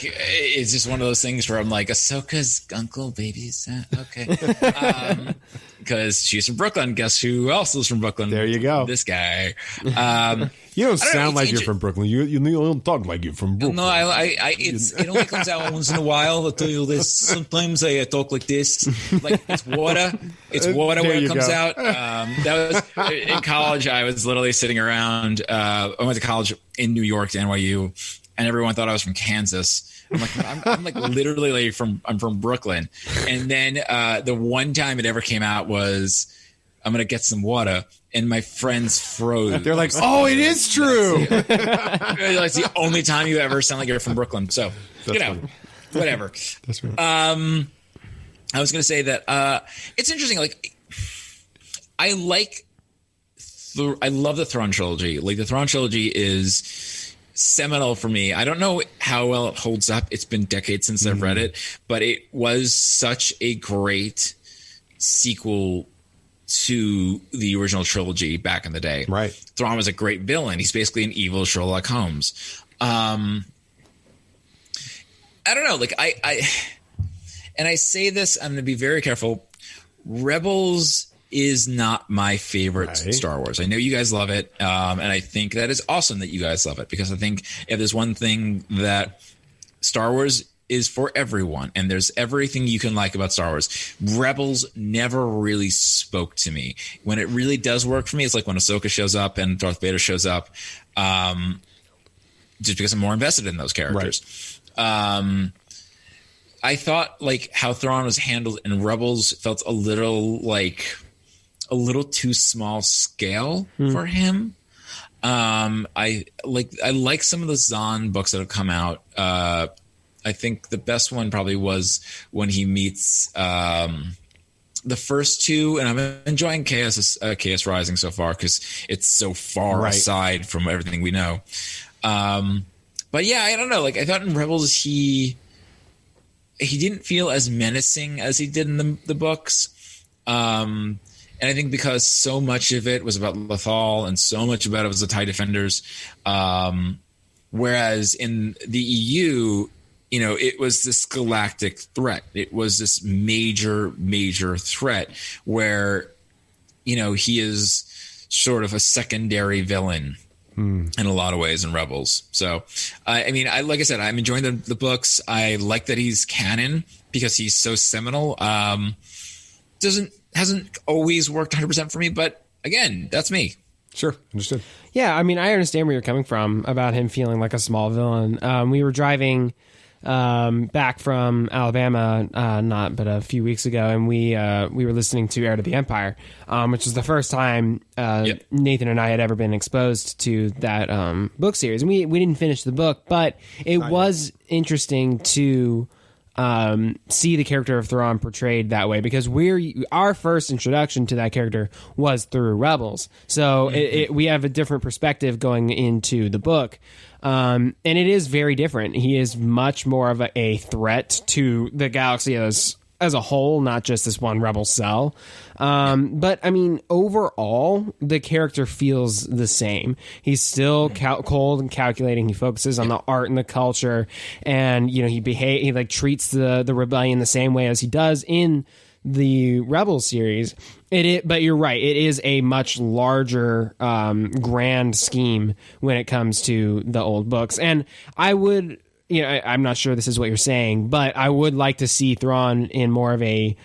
it's just one of those things where I'm like, Ahsoka's uncle babysat? Okay. Because she's from Brooklyn. Guess who else is from Brooklyn? There you go. This guy. You don't sound like you're from Brooklyn. You don't talk like you're from Brooklyn. No, it only comes out once in a while. I'll tell you this. Sometimes I talk like this. Like, it's water. It's water when it comes out. That was in college. I was literally sitting around. I went to college in New York to NYU, and everyone thought I was from Kansas. I'm like literally like I'm from Brooklyn. And then the one time it ever came out was, I'm gonna get some water, and my friends froze. They're like, "Oh, it is true." That's the only time you ever sound like you're from Brooklyn. So That's funny. Whatever. That's right. I was gonna say that it's interesting. Like, I love the Thrawn trilogy. Like, the Thrawn trilogy is seminal for me. I don't know how well it holds up. It's been decades since I've read it, but it was such a great sequel to the original trilogy back in the day. Right. Thrawn was a great villain. He's basically an evil Sherlock Holmes. I don't know. Like, and I say this, I'm going to be very careful. Rebels is not my favorite Star Wars. I know you guys love it, and I think that is awesome that you guys love it, because I think if there's one thing that Star Wars is for everyone, and there's everything you can like about Star Wars, Rebels never really spoke to me. When it really does work for me, it's like when Ahsoka shows up and Darth Vader shows up, just because I'm more invested in those characters. Right. I thought like how Thrawn was handled in Rebels felt a little too small scale for him. I like some of the Zahn books that have come out. I think the best one probably was when he meets the first two, and I'm enjoying Chaos Rising so far because it's so far aside from everything we know. But yeah, I don't know. Like, I thought in Rebels he didn't feel as menacing as he did in the books. And I think because so much of it was about Lothal and so much about it was the TIE Defenders. Whereas in the EU, you know, it was this galactic threat. It was this major, major threat where, you know, he is sort of a secondary villain in a lot of ways in Rebels. So, I mean, like I said, I'm enjoying the books. I like that he's canon because he's so seminal. Hasn't always worked 100% for me, but again, that's me. Sure, understood. Yeah, I mean, I understand where you're coming from about him feeling like a small villain. We were driving back from Alabama, but a few weeks ago, and we were listening to Heir to the Empire, which was the first time Nathan and I had ever been exposed to that book series. And we didn't finish the book, but it was interesting to see the character of Thrawn portrayed that way, because our first introduction to that character was through Rebels. So we have a different perspective going into the book. And it is very different. He is much more of a threat to the galaxy as a whole, not just this one rebel cell. But I mean, overall, the character feels the same. He's still cold and calculating. He focuses on the art and the culture, and you know, he like treats the rebellion the same way as he does in the Rebel series. But you're right. It is a much larger, grand scheme when it comes to the old books. And I would, you know, I'm not sure this is what you're saying, but I would like to see Thrawn in more of a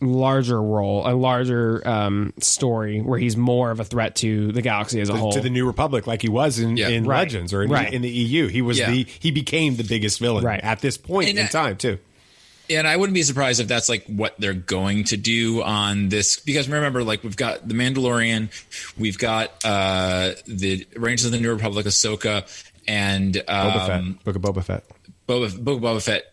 larger role, a larger story where he's more of a threat to the galaxy as a whole. To the New Republic, like he was in Legends or in the EU. He became the biggest villain at this point in time, too. And I wouldn't be surprised if that's like what they're going to do on this, because remember, like, we've got The Mandalorian, we've got the Rangers of the New Republic, Ahsoka, and Book of Boba Fett. Book of Boba Fett.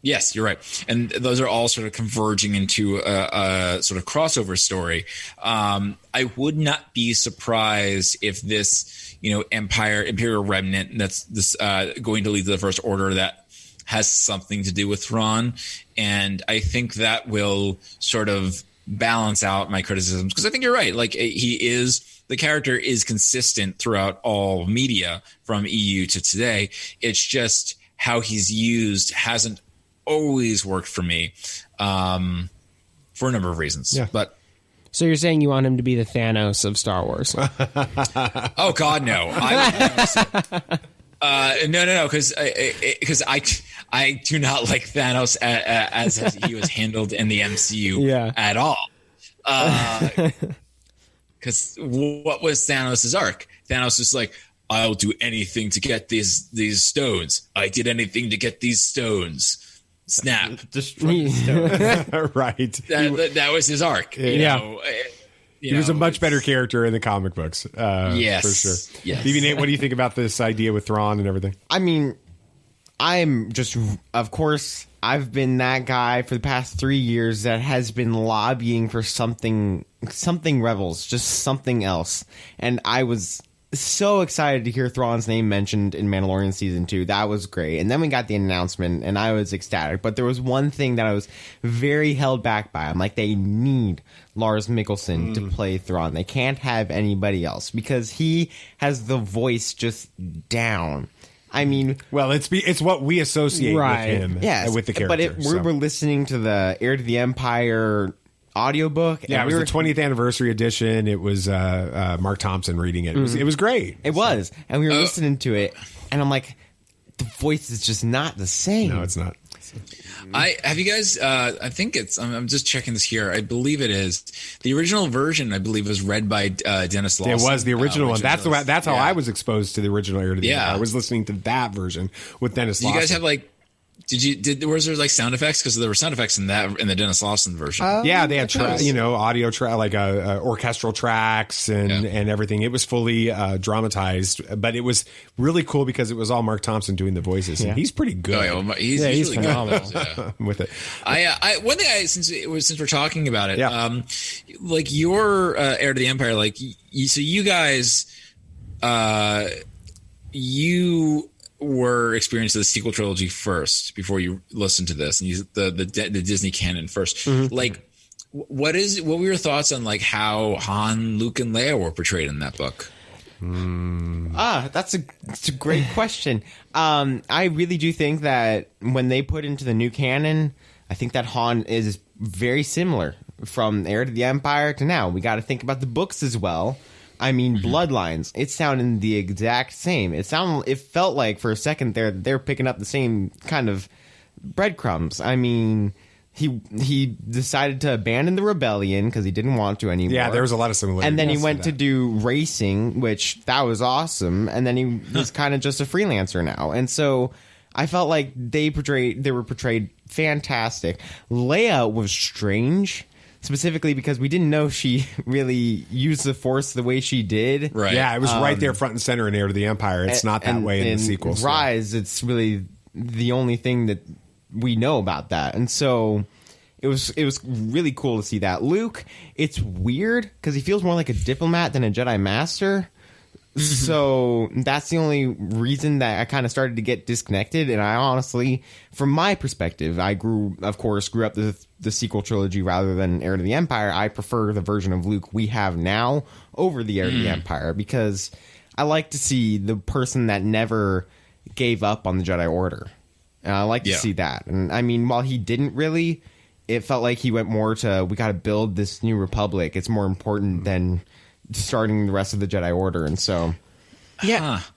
Yes, you're right. And those are all sort of converging into a sort of crossover story. I would not be surprised if this, Imperial Remnant that's this going to lead to the First Order that has something to do with Thrawn. And I think that will sort of balance out my criticisms, because I think you're right. Like, the character is consistent throughout all media from EU to today. It's just how he's used hasn't always worked for me, for a number of reasons. Yeah. But so you're saying you want him to be the Thanos of Star Wars? Oh God, no! No, because I do not like Thanos as he was handled in the MCU at all. Because what was Thanos' arc? Thanos was like, I'll do anything to get these stones. I did anything to get these stones. Snap. Destroy the stone. Right. That was his arc. He was a much better character in the comic books. Yes. For sure. Yes. BB Nate, what do you think about this idea with Thrawn and everything? I mean, of course, I've been that guy for the past 3 years that has been lobbying for something Rebels, just something else. And I was so excited to hear Thrawn's name mentioned in Mandalorian Season 2. That was great. And then we got the announcement, and I was ecstatic. But there was one thing that I was very held back by. I'm like, they need Lars Mikkelsen to play Thrawn. They can't have anybody else because he has the voice just down. I mean, well, it's what we associate with him, with the character. But we were listening to the Heir to the Empire audiobook. Yeah, it was the 20th anniversary edition. It was Mark Thompson reading it. It was great. It was. And we were listening to it, and I'm like, the voice is just not the same. No, it's not. Have you guys? I think it's. I'm just checking this here. I believe it is the original version. I believe was read by Dennis Lawson. It was the original one. That's how I was exposed to the original Heir to the Empire. I was listening to that version with Dennis Lawson. You guys have like. Was there like sound effects? Because there were sound effects in the Dennis Lawson version. Yeah, they had audio like orchestral tracks and everything. It was fully dramatized, but it was really cool because it was all Mark Thompson doing the voices. And he's pretty good. Oh, yeah, he's phenomenal with it. One thing since we're talking about it, like your Heir to the Empire, like so you guys, you were experienced the sequel trilogy first before you listened to this, and the Disney canon first. Like, what were your thoughts on like how Han, Luke, and Leia were portrayed in that book? That's a great question. I really do think that when they put into the new canon, I think that Han is very similar from Heir to the Empire to now. We got to think about the books as well. I mean, Bloodlines. It sounded the exact same. It felt like for a second they're picking up the same kind of breadcrumbs. I mean, he decided to abandon the rebellion because he didn't want to anymore. Yeah, there was a lot of similarities. And then he went to do racing, which that was awesome. And then he was kind of just a freelancer now. And so I felt like they were portrayed fantastic. Leia was strange. Specifically because we didn't know she really used the Force the way she did. Right. Yeah, it was right there front and center in Heir to the Empire. It's not that way in the sequels. Rise, it's really the only thing that we know about that. And so it was really cool to see that. Luke, it's weird because he feels more like a diplomat than a Jedi Master. So that's the only reason that I kind of started to get disconnected. And I honestly, from my perspective, I grew up the sequel trilogy rather than Heir to the Empire. I prefer the version of Luke we have now over the Heir to the Empire because I like to see the person that never gave up on the Jedi Order. And I like to see that. And I mean, while he didn't really, it felt like he went more to, we got to build this new republic. It's more important than starting the rest of the Jedi Order. And so I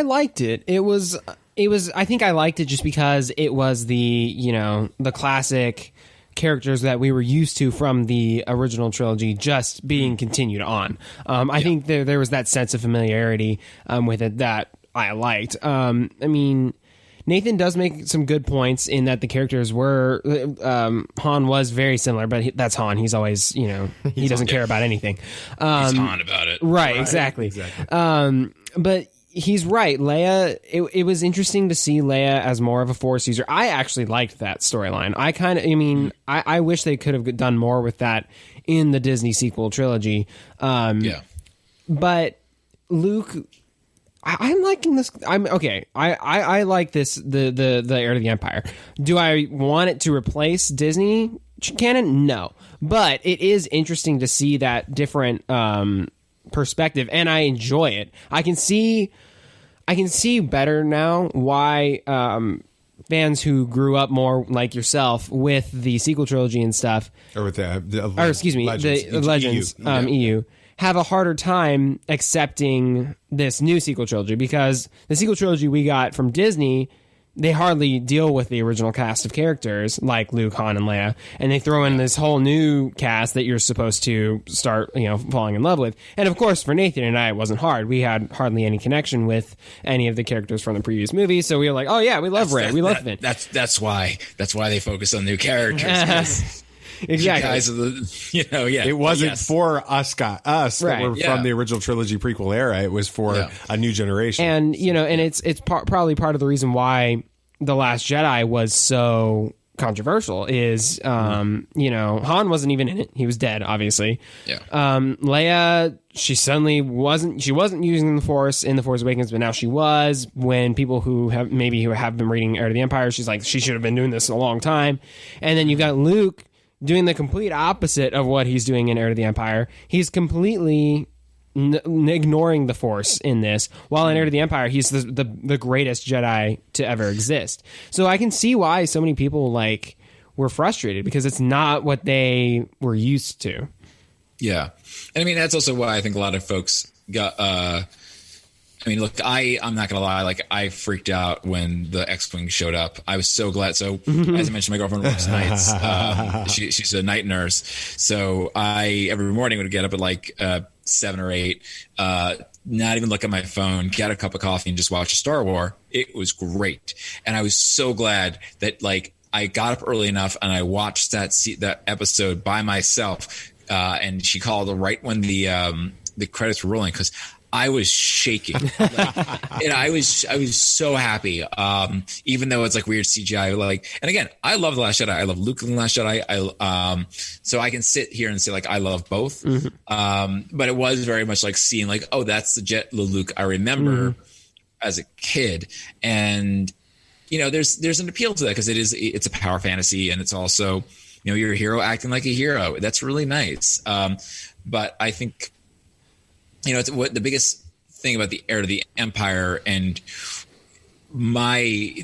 liked it. It was I think I liked it just because it was the classic characters that we were used to from the original trilogy just being continued on. I think there was that sense of familiarity with it that I liked. I mean, Nathan does make some good points in that the characters were Han was very similar, but that's Han. He's always, he doesn't care about anything. He's Han about it. Right, exactly. But he's right. Leia, it was interesting to see Leia as more of a Force user. I actually liked that storyline. I wish they could have done more with that in the Disney sequel trilogy. But Luke, I'm liking this. I'm okay. I like this. The Heir to the Empire. Do I want it to replace Disney canon? No, but it is interesting to see that different perspective, and I enjoy it. I can see better now why fans who grew up more like yourself with the sequel trilogy and stuff, or with the Legends EU. Have a harder time accepting this new sequel trilogy, because the sequel trilogy we got from Disney, they hardly deal with the original cast of characters like Luke, Han, and Leia, and they throw in this whole new cast that you're supposed to start, falling in love with. And of course, for Nathan and I, it wasn't hard. We had hardly any connection with any of the characters from the previous movie, so we were like, "Oh yeah, we love Rey, we love Finn." That's why they focus on new characters. Exactly. Guys, It wasn't for us that were from the original trilogy prequel era. It was for a new generation. And and it's probably part of the reason why The Last Jedi was so controversial is Han wasn't even in it. He was dead, obviously. Leia, she wasn't using the Force in The Force Awakens, but now she was. When people who have been reading Heir to the Empire, she's like, she should have been doing this a long time. And then you've got Luke doing the complete opposite of what he's doing in Heir to the Empire. He's completely ignoring the Force in this, while in Heir to the Empire, he's the greatest Jedi to ever exist. So I can see why so many people were frustrated, because it's not what they were used to. Yeah. And I mean, that's also why I think a lot of folks got, look, I'm not going to lie. I freaked out when the X-Wing showed up. I was so glad. So as I mentioned, my girlfriend works nights. She's a night nurse. So I, every morning, would get up at 7 or 8, not even look at my phone, get a cup of coffee, and just watch a Star Wars. It was great. And I was so glad that I got up early enough and I watched that episode by myself. And she called right when the credits were rolling, because I was shaking, and I was so happy. Even though it's weird CGI, and again, I love The Last Jedi. I love Luke in The Last Jedi. So I can sit here and say I love both. But it was very much seeing oh, that's the Luke I remember as a kid, and there's an appeal to that, because it's a power fantasy, and it's also you're a hero acting like a hero. That's really nice. But I think. It's what the biggest thing about the Heir to the Empire, and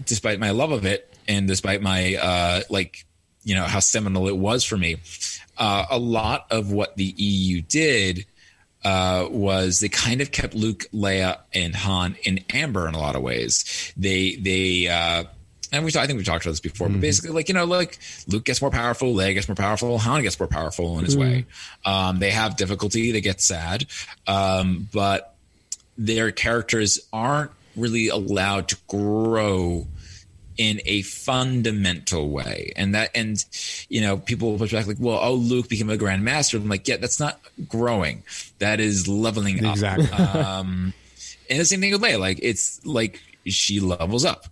despite my love of it, and despite my how seminal it was for me, a lot of what the EU did was they kind of kept Luke, Leia, and Han in amber in a lot of ways. And I think we talked about this before, but basically, Luke gets more powerful, Leia gets more powerful, Han gets more powerful in his way. They have difficulty, they get sad, but their characters aren't really allowed to grow in a fundamental way. And people will push back Luke became a Grand Master. I'm like, yeah, that's not growing. That is leveling up. Exactly. And the same thing with Leia. It's she levels up.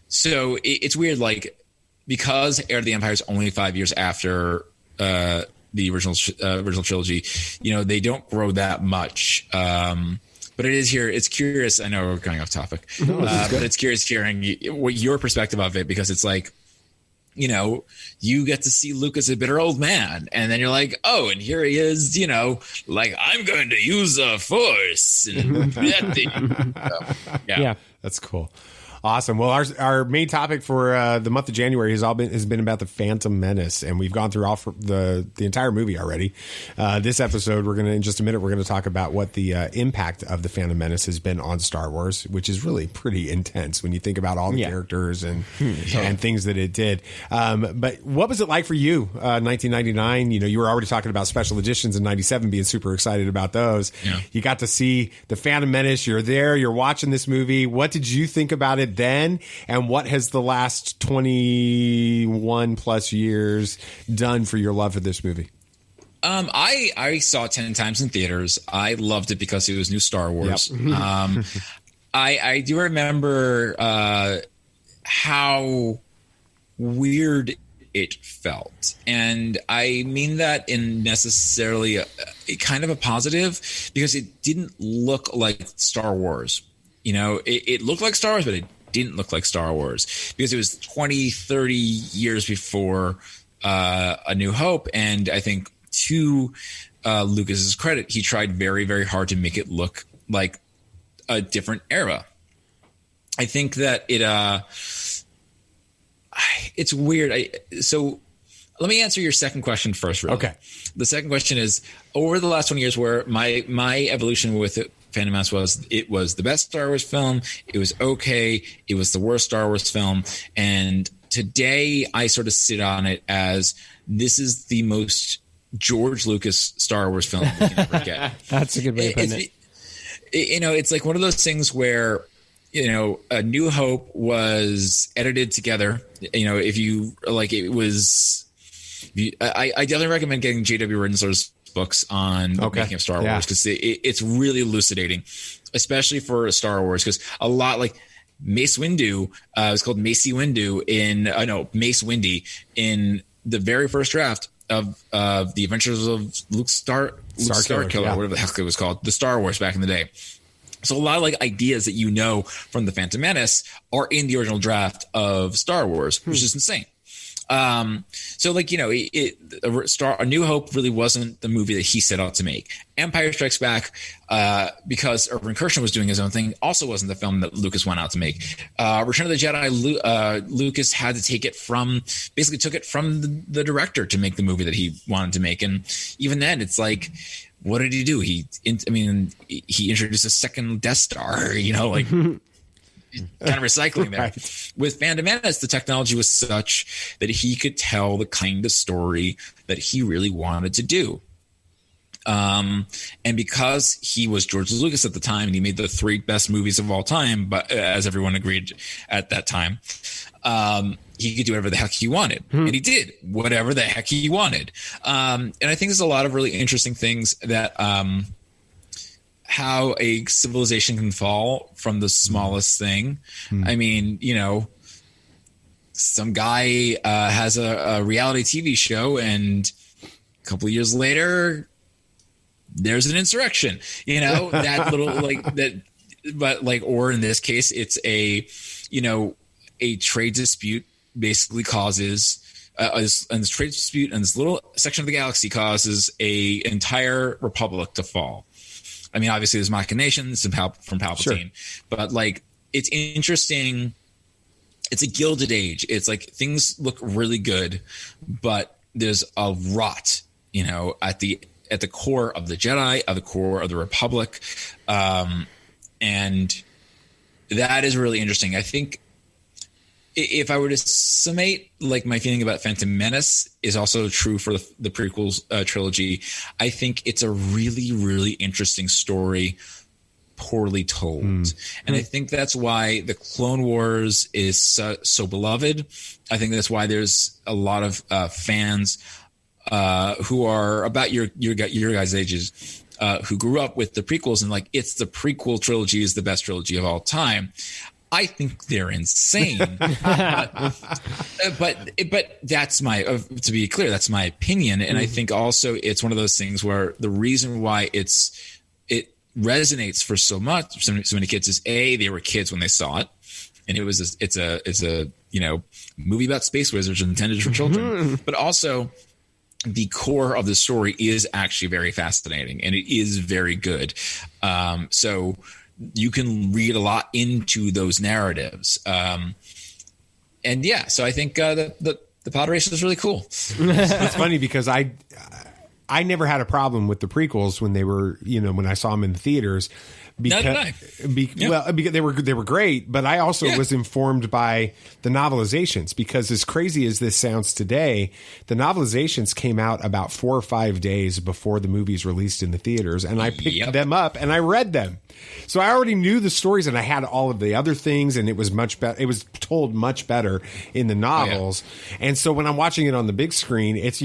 So it's weird, because Heir to the Empire is only 5 years after the original trilogy, they don't grow that much. But it is here. It's curious. I know we're going off topic, but it's curious hearing what your perspective of it, because it's you get to see Luke as a bitter old man, and then you're like, oh, and here he is, I'm going to use the Force. Yeah, that's cool. Awesome. Well, our main topic for the month of January has been about the Phantom Menace, and we've gone through the entire movie already. This episode, in just a minute, we're going to talk about what the impact of the Phantom Menace has been on Star Wars, which is really pretty intense when you think about all the characters and things that it did. But what was it like for you, 1999? You were already talking about special editions in 97, being super excited about those. Yeah. You got to see the Phantom Menace. You're there. You're watching this movie. What did you think about it then, and what has the last 21 plus years done for your love for this movie? I saw it 10 times in theaters. I loved it because it was new Star Wars. Yep. I do remember how weird it felt, and I mean that in necessarily a kind of a positive, because it didn't look like Star Wars. It looked like Star Wars, but it didn't look like Star Wars because it was 20, 30 years before A New Hope. And I think to Lucas's credit, he tried very, very hard to make it look like a different era. I think that it's weird. So let me answer your second question first. Really. Okay. The second question is, over the last 20 years, where my evolution with Phantom Menace was, it was the best Star Wars film. It was okay. It was the worst Star Wars film. And today I sort of sit on it as, this is the most George Lucas Star Wars film we can ever get. That's a good way of putting it. It's like one of those things where, A New Hope was edited together. If you like, it was. I definitely recommend getting J.W. Rinsler's books on the making of Star Wars, because it's really elucidating, especially for Star Wars, because a lot like Mace Windu, it's called Mace Windu Mace Windy in the very first draft of the Adventures of Luke Star Killer, whatever the heck it was called, the Star Wars back in the day. So a lot of like ideas that from the Phantom Menace are in the original draft of Star Wars, which is insane. So like, A New Hope really wasn't the movie that he set out to make. Empire Strikes Back, because Irvin Kershner was doing his own thing, also wasn't the film that Lucas went out to make. Return of the Jedi, Lucas had to took it from the director to make the movie that he wanted to make. And even then it's like, what did he do? He introduced a second Death Star, kind of recycling there. Right. With Phantom Menace, the technology was such that he could tell the kind of story that he really wanted to do. And because he was George Lucas at the time, and he made the 3 best movies of all time, but as everyone agreed at that time, he could do whatever the heck he wanted. And he did whatever the heck he wanted. And I think there's a lot of really interesting things that how a civilization can fall from the smallest thing. I mean, some guy has a reality TV show, and a couple of years later, there's an insurrection. That little like that, but like, or in this case, it's a trade dispute basically causes. And this trade dispute and this little section of the galaxy causes a entire republic to fall. I mean, obviously there's machinations from Palpatine, but like, it's interesting. It's a Gilded Age. It's like things look really good, but there's a rot, at the core of the Jedi, at the core of the Republic. And that is really interesting. I think if I were to summate, like, my feeling about Phantom Menace is also true for the prequels trilogy. I think it's a really, really interesting story, poorly told. And I think that's why the Clone Wars is so beloved. I think that's why there's a lot of fans who are about your guys' ages, who grew up with the prequels and like, it's the prequel trilogy is the best trilogy of all time. I think they're insane, but that's to be clear, that's my opinion. And I think also it's one of those things where the reason why it resonates for so many kids is they were kids when they saw it, and it's a movie about space wizards intended for children, but also the core of the story is actually very fascinating and it is very good. So you can read a lot into those narratives. So I think the pod race is really cool. It's funny because I never had a problem with the prequels when they were, when I saw them in the theaters. Because they were great, but I also was informed by the novelizations, because as crazy as this sounds today, the novelizations came out about 4 or 5 days before the movies released in the theaters, and I picked them up and I read them. So I already knew the stories and I had all of the other things, and it was much better. It was told much better in the novels. And so when I'm watching it on the big screen, it's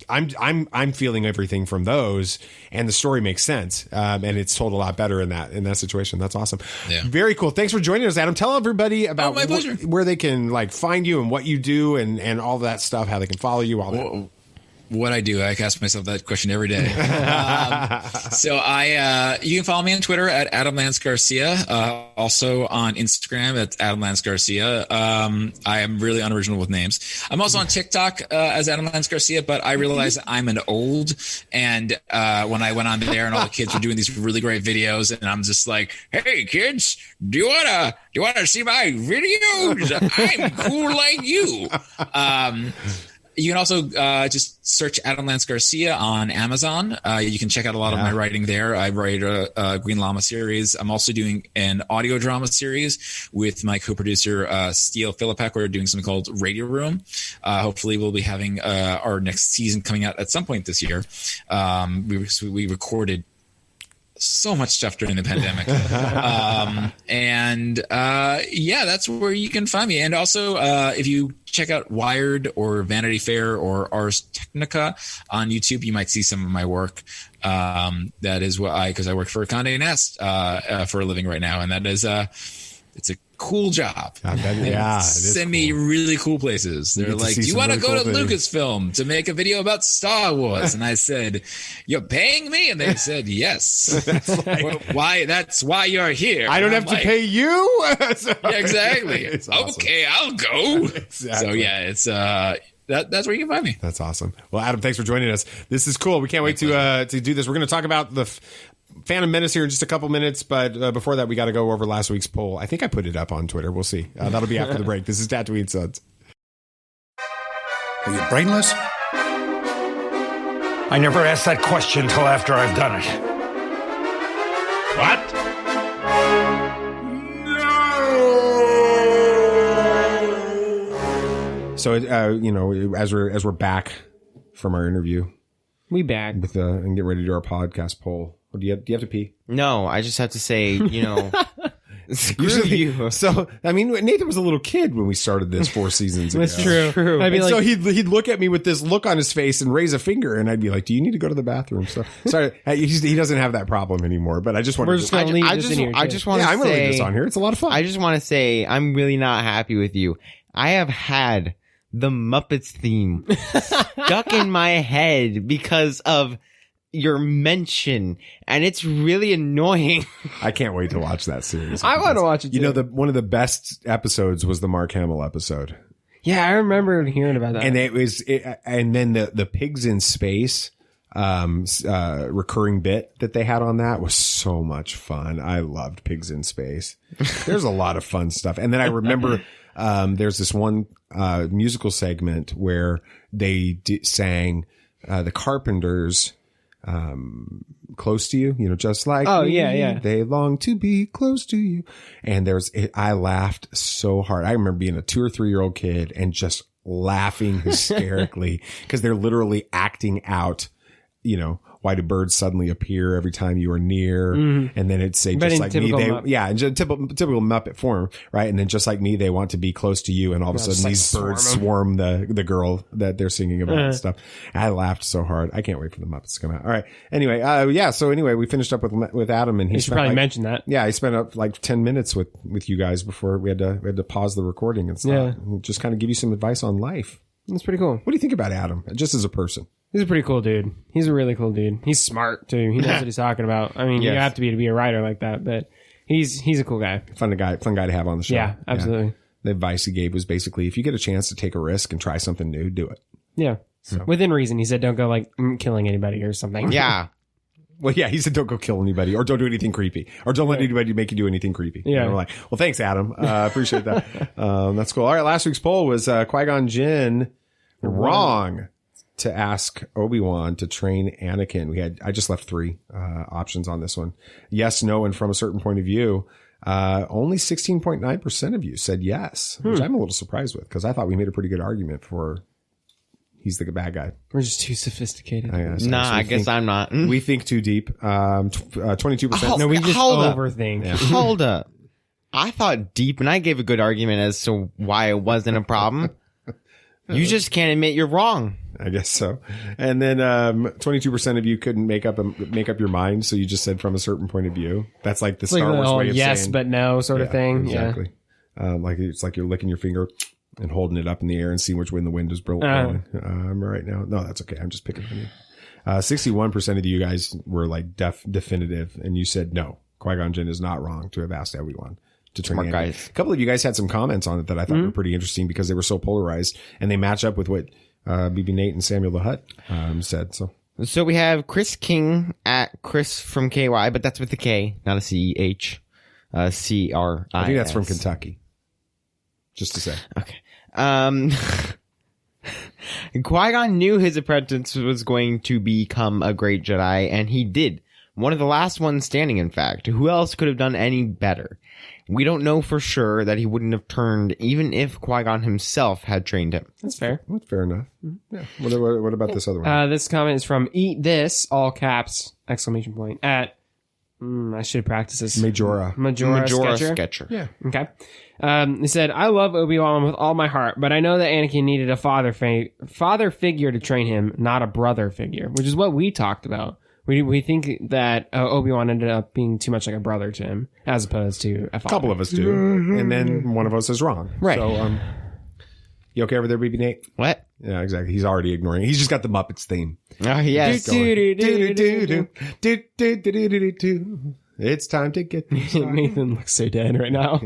I'm feeling everything from those, and the story makes sense, and it's told a lot better in that situation. That's awesome. Yeah. Very cool. Thanks for joining us, Adam. Tell everybody about my pleasure. where they can like find you and what you do and all that stuff, how they can follow you, all that. What I do, I ask myself that question every day. So you can follow me on Twitter at Adam Lance Garcia. Also on Instagram at Adam Lance Garcia. I am really unoriginal with names. I'm also on TikTok as Adam Lance Garcia, but I realize I'm an old. And when I went on there and all the kids were doing these really great videos, and I'm just like, hey kids, do you wanna see my videos? I'm cool like you. You can also just search Adam Lance Garcia on Amazon. You can check out a lot of my writing there. I write a Green Llama series. I'm also doing an audio drama series with my co-producer, Steele Philippek. We're doing something called Radio Room. Hopefully we'll be having our next season coming out at some point this year. We recorded so much stuff during the pandemic. That's where you can find me. And also, if you check out Wired or Vanity Fair or Ars Technica on YouTube, you might see some of my work. That is because I work for Condé Nast for a living right now. And that is, it's a cool job. Send me really cool places. They're like, do you want to go to Lucasfilm to make a video about Star Wars? And I said, you're paying me? And they said, yes. Why? That's why you're here. I don't have to pay you. Yeah, exactly. Awesome. Okay, I'll go. Exactly. So yeah, it's that's where you can find me. That's awesome. Well, Adam, thanks for joining us. This is cool. We can't wait to do this. We're going to talk about the Phantom Menace here in just a couple minutes, but before that, we got to go over last week's poll. I think I put it up on Twitter. We'll see. That'll be after the break. This is Tatooine Sons. Are you brainless? I never asked that question till after I've done it. What? So, as we're back from our interview, we back with and get ready to do our podcast poll. Do you have to pee? No, I just have to say, screw you. So, I mean, Nathan was a little kid when we started this 4 seasons ago. That's true. I'd be like, so he'd look at me with this look on his face and raise a finger, and I'd be like, "Do you need to go to the bathroom?" So, sorry, he doesn't have that problem anymore. But I just want to. I just want to say, I'm going to leave this on here. It's a lot of fun. I just want to say, I'm really not happy with you. I have had the Muppets theme stuck in my head because of your mention, and it's really annoying. I can't wait to watch that series. I want to watch it too. One of the best episodes was the Mark Hamill episode. Yeah, I remember hearing about that. And and then the pigs in space recurring bit that they had on that was so much fun. I loved pigs in space. There's a lot of fun stuff. And then I remember there's this one musical segment where they sang the Carpenters' close to you, just like me, they long to be close to you. And I laughed so hard. I remember being a 2 or 3 year old kid and just laughing hysterically because they're literally acting out, why do birds suddenly appear every time you are near? Mm-hmm. And then it'd say, just like me, in typical Muppet form, right? And then just like me, they want to be close to you. And all of a sudden these birds swarm the girl that they're singing about and stuff. And I laughed so hard. I can't wait for the Muppets to come out. All right. Anyway, so we finished up with Adam, and he should probably mention that. Yeah. He spent up like 10 minutes with you guys before we had to pause the recording and stuff. Yeah. And just kind of give you some advice on life. That's pretty cool. What do you think about Adam, just as a person? He's a pretty cool dude. He's a really cool dude. He's smart too. He knows what he's talking about. I mean, you have to be a writer like that, but he's a cool guy. Fun guy to have on the show. Yeah, absolutely. Yeah. The advice he gave was basically, if you get a chance to take a risk and try something new, do it. Yeah. So. Within reason. He said, don't go like killing anybody or something. Yeah. Well, yeah, he said, don't go kill anybody, or don't do anything creepy, or don't let anybody make you do anything creepy. Yeah. We're like, well, thanks, Adam. Appreciate that. That's cool. All right. Last week's poll was Qui Gon Jinn wrong to ask Obi-Wan to train Anakin. I just left 3 options on this one. Yes, no, and from a certain point of view. Only 16.9% of you said yes, which I'm a little surprised with, because I thought we made a pretty good argument for he's the bad guy. We're just too sophisticated. I guess I'm not. We think too deep. 22%. No, we just overthink. Yeah. Hold up. I thought deep, and I gave a good argument as to why it wasn't a problem. You just can't admit you're wrong. I guess so. And then 22% of you couldn't make up your mind, so you just said from a certain point of view. That's like the Star Wars way of yes saying but no sort of thing. Exactly. Like it's like you're licking your finger and holding it up in the air and seeing which way the wind is blowing. Right now. No, that's okay. I'm just picking on you. 61% of you guys were like definitive, and you said no. Qui Gon Jinn is not wrong to have asked Obi-Wan to train Smart guys. A couple of you guys had some comments on it that I thought were pretty interesting because they were so polarized, and they match up with what BB Nate and Samuel the Hutt said. So we have Chris King at Chris from KY, but that's with the K, not a CH. CRI. I think that's from Kentucky. Just to say. Okay. Qui-Gon knew his apprentice was going to become a great Jedi, and he did. One of the last ones standing, in fact. Who else could have done any better? We don't know for sure that he wouldn't have turned, even if Qui-Gon himself had trained him. That's fair. That's fair enough. Yeah. What about this other one? This comment is from Eat This, all caps, ! At, I should practice this. Majora Sketcher. Yeah. Okay. He said, I love Obi-Wan with all my heart, but I know that Anakin needed a father figure to train him, not a brother figure, which is what we talked about. We think that Obi-Wan ended up being too much like a brother to him, as opposed to a father. A couple of us do, and then one of us is wrong. Right. So, you okay over there, BB Nate? What? Yeah, exactly. He's already ignoring. He's just got the Muppets theme. Oh, yes. It's time to get this. Nathan looks so dead right now.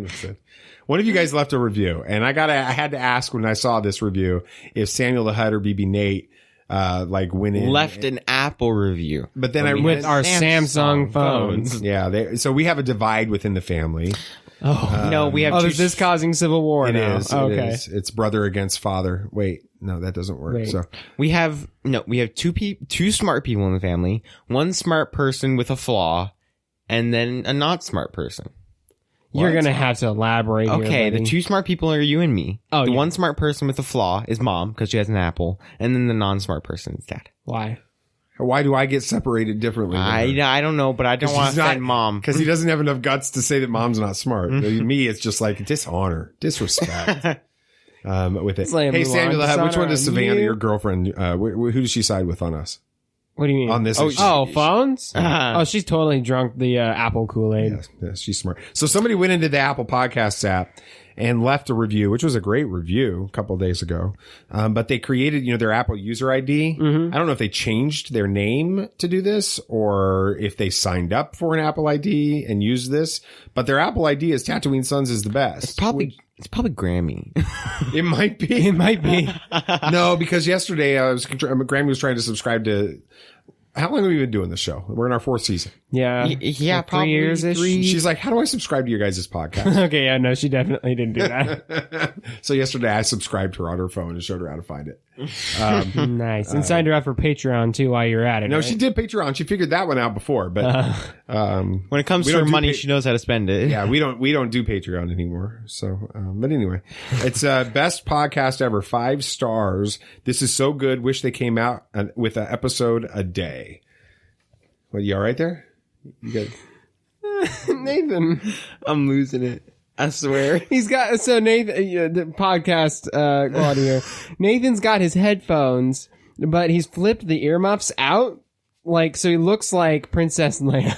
One of you guys left a review, and I had to ask when I saw this review if Samuel the Hutt or BB Nate went in left an Apple review, but then with our Samsung phones. Yeah, so we have a divide within the family. No, we have. Is this causing civil war? It now? is. Okay. It is. It's brother against father. Wait, no, that doesn't work. Wait. So we have two smart people in the family, one smart person with a flaw, and then a not smart person. You're going to have to elaborate. Okay, here, the two smart people are you and me. Oh, the one smart person with a flaw is mom because she has an apple, and then the non-smart person is dad. Why? Why do I get separated differently? I don't know, but I don't want to offend mom. Because he doesn't have enough guts to say that mom's not smart. Me, it's just like dishonor, disrespect. With it. Hey, Samuel, which one does Savannah, your girlfriend, who does she side with on us? What do you mean? On this phones? She's totally drunk the Apple Kool-Aid. Yes, she's smart. So somebody went into the Apple Podcasts app and left a review, which was a great review a couple of days ago. But they created, their Apple user ID. I don't know if they changed their name to do this or if they signed up for an Apple ID and used this. But their Apple ID is Tatooinesons is the best. It's probably Grammy. It might be. It might be. No, because yesterday Grammy was trying to subscribe to. How long have we been doing this show? We're in our 4th season. Yeah, probably 3 years-ish. She's like, how do I subsube to your guys' podcast? Okay, yeah, no, she definitely didn't do that. So yesterday I subscribed to her on her phone and showed her how to find it. Nice. And signed her up for Patreon, too, while you're at it. No, right? she did Patreon. She figured that one out before. But when it comes to her money, she knows how to spend it. Yeah, we don't do Patreon anymore. So, but anyway, it's best podcast ever. 5 stars. This is so good. Wish they came out with an episode a day. What, you all right there? You good? Nathan, I'm losing it. I swear. He's got, so Nathan, the podcast quality here. Nathan's got his headphones, but he's flipped the earmuffs out, so he looks like Princess Leia.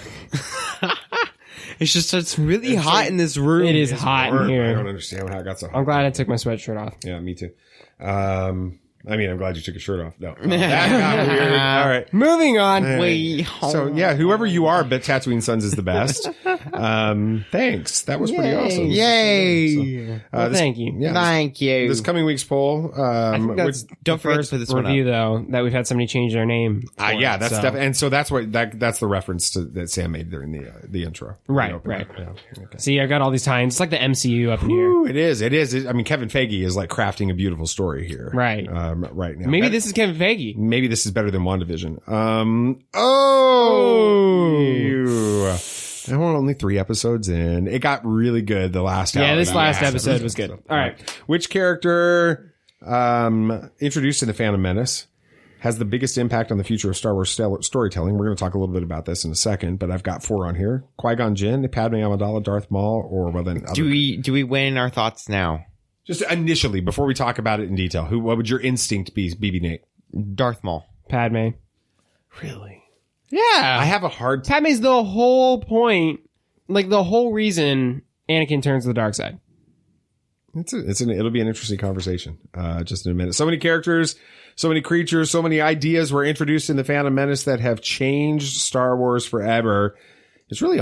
It's really hot in this room. It is hot in here. I don't understand how it got so hot. I'm glad I took my sweatshirt off. Yeah, me too. I'm glad you took your shirt off. No. That got weird. All right. Moving on. So, yeah, whoever you are, but Tatooinesons is the best. Thanks. That was pretty awesome. Yay. So, thank you. Yeah, thank you. This coming week's poll. Don't forget to put this review, though, that we've had somebody change their name. Yeah, that's stuff. And so that's the reference that Sam made during the intro. Right. Yeah, okay. See, I got all these times. It's like the MCU up in here. It is. Kevin Feige is like crafting a beautiful story here. Right. Right now. Maybe this is Kevin Feige. Maybe this is better than WandaVision. There were only 3 episodes in. It got really good the last hour. Yeah, this last episode was good. All right. Which character introduced in the Phantom Menace has the biggest impact on the future of Star Wars storytelling? We're going to talk a little bit about this in a second, but I've got 4 on here. Qui Gon Jinn, Padme Amidala, Darth Maul, or do we win our thoughts now? Just initially, before we talk about it in detail, what would your instinct be, BB Nate? Darth Maul. Padme. Really? Yeah. I have a hard time. Padme's the whole point, like the whole reason Anakin turns to the dark side. It'll be an interesting conversation just in a minute. So many characters, so many creatures, so many ideas were introduced in the Phantom Menace that have changed Star Wars forever. It's really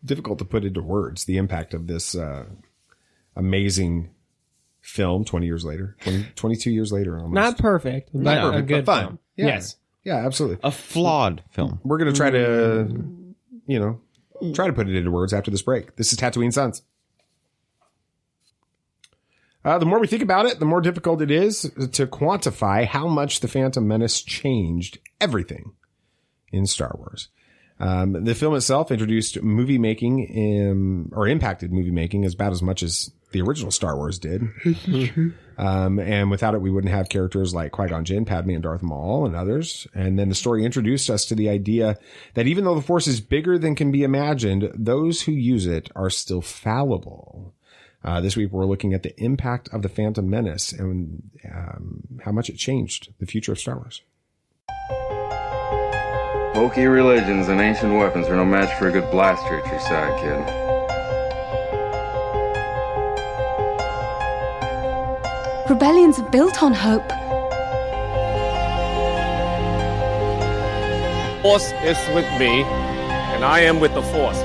difficult to put into words the impact of this amazing film 20 years later, 22 years later almost. Not perfect, but a good fun. film. Yeah. Yes. Yeah, absolutely. A flawed film. We're going to try to, try to put it into words after this break. This is Tatooine Sons. The more we think about it, the more difficult it is to quantify how much the Phantom Menace changed everything in Star Wars. The film itself introduced movie making or impacted movie making about as much as the original Star Wars did. And without it, we wouldn't have characters like Qui Gon Jinn, Padme, and Darth Maul, and others. And then the story introduced us to the idea that even though the Force is bigger than can be imagined, those who use it are still fallible. This week, we're looking at the impact of the Phantom Menace and how much it changed the future of Star Wars. Bulky religions and ancient weapons are no match for a good blaster at your side, kid. Rebellions are built on hope. Force is with me, and I am with the Force.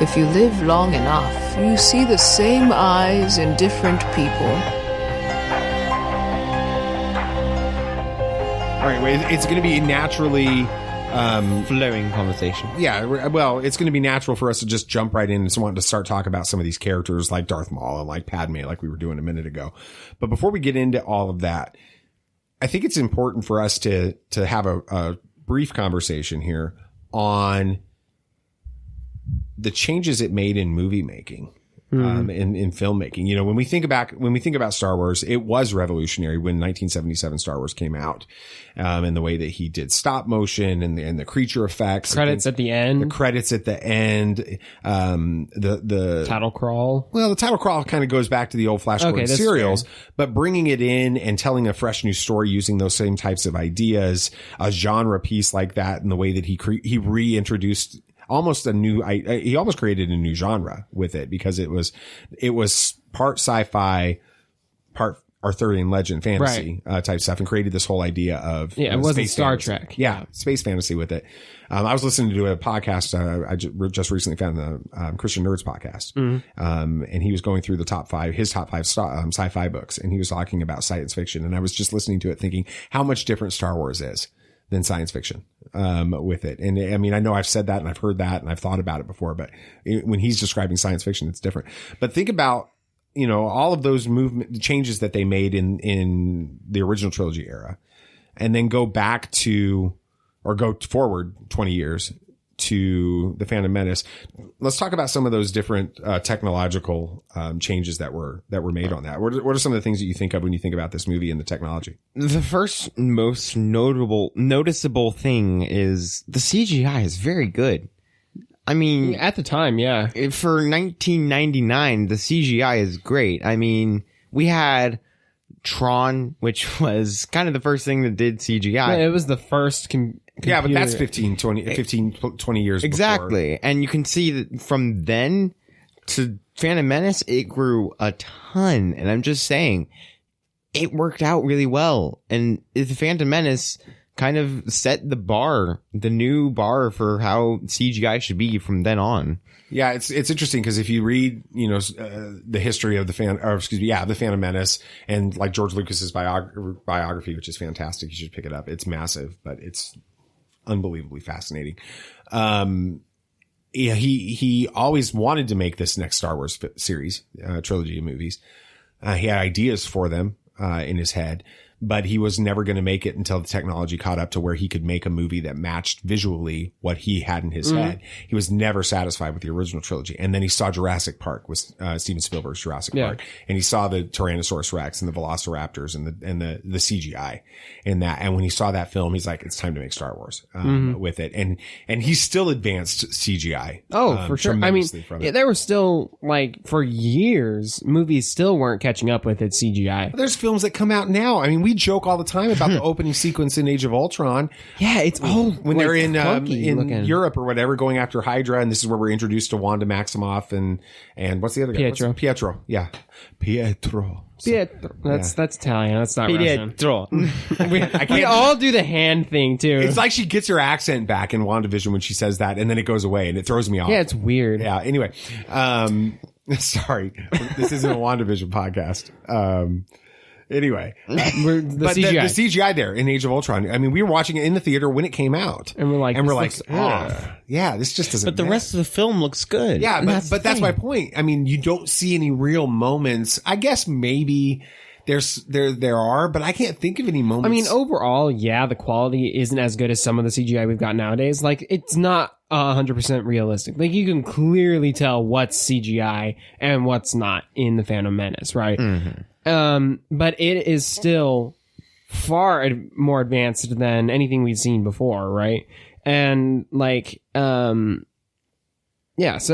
If you live long enough, you see the same eyes in different people. All right, it's going to be naturally flowing conversation. Yeah, well, it's going to be natural for us to just jump right in and want to start talking about some of these characters like Darth Maul and like Padme, like we were doing a minute ago. But before we get into all of that, I think it's important for us to have a brief conversation here on the changes it made in movie making, in filmmaking. You know, when we think about Star Wars, it was revolutionary when 1977 Star Wars came out, and the way that he did stop motion and the creature effects, credits at the end, the title crawl. Well, the title crawl kind of goes back to the old Flash Gordon serials, but bringing it in and telling a fresh new story using those same types of ideas, a genre piece like that, and the way that he reintroduced he almost created a new genre with it, because it was part sci-fi, part Arthurian legend fantasy type stuff, and created this whole idea of it wasn't space Star fantasy. Trek. Yeah, space fantasy with it. I was listening to a podcast. I just recently found the Christian Nerds podcast, and he was going through his top five sci-fi books, and he was talking about science fiction, and I was just listening to it thinking how much different Star Wars is than science fiction with it. And I mean, I know I've said that and I've heard that and I've thought about it before, but when he's describing science fiction, it's different. But think about, all of those changes that they made in the original trilogy era, and then go forward 20 years to the Phantom Menace. Let's talk about some of those different technological changes that were made on that. What are some of the things that you think of when you think about this movie and the technology? The first most noticeable thing is the CGI is very good. I mean, at the time, yeah. For 1999, the CGI is great. I mean, we had Tron, which was kind of the first thing that did CGI. Yeah, it was the first computer. Yeah, but that's 15, 20 years exactly. before. And you can see that from then to Phantom Menace, it grew a ton. And I'm just saying, it worked out really well. And the Phantom Menace kind of set the new bar for how CGI should be from then on. Yeah, it's interesting because if you read, the history of the Phantom Menace, and like George Lucas's biography, which is fantastic. You should pick it up. It's massive, but it's unbelievably fascinating. He always wanted to make this next Star Wars series, trilogy of movies. He had ideas for them, in his head, but he was never going to make it until the technology caught up to where he could make a movie that matched visually what he had in his head. He was never satisfied with the original trilogy. And then he saw Jurassic Park with Steven Spielberg's Jurassic Park, and he saw the Tyrannosaurus Rex and the Velociraptors and the CGI in that. And when he saw that film, he's like, it's time to make Star Wars with it. And he still advanced CGI. Oh, for sure. I mean, there were still, like, for years, movies still weren't catching up with its CGI. There's films that come out now. I mean, we joke all the time about the opening sequence in Age of Ultron. Yeah, it's all when like they're in looking. Europe or whatever, going after Hydra, and this is where we're introduced to Wanda Maximoff and what's the other guy? Pietro. Yeah, Pietro. That's Italian. That's not Pietro. We all do the hand thing too. It's like she gets her accent back in WandaVision when she says that, and then it goes away, and it throws me off. Yeah, it's weird. Yeah. Anyway, sorry, this isn't a WandaVision podcast. Anyway, the CGI there in Age of Ultron. I mean, we were watching it in the theater when it came out, and we're like, yeah, this just doesn't. But the rest of the film looks good. Yeah, but that's my point. I mean, you don't see any real moments. I guess maybe there are, but I can't think of any moments. I mean, overall, yeah, the quality isn't as good as some of the CGI we've got nowadays. Like, it's not 100% realistic. Like, you can clearly tell what's CGI and what's not in the Phantom Menace, right? But it is still far more advanced than anything we've seen before, right? And like, so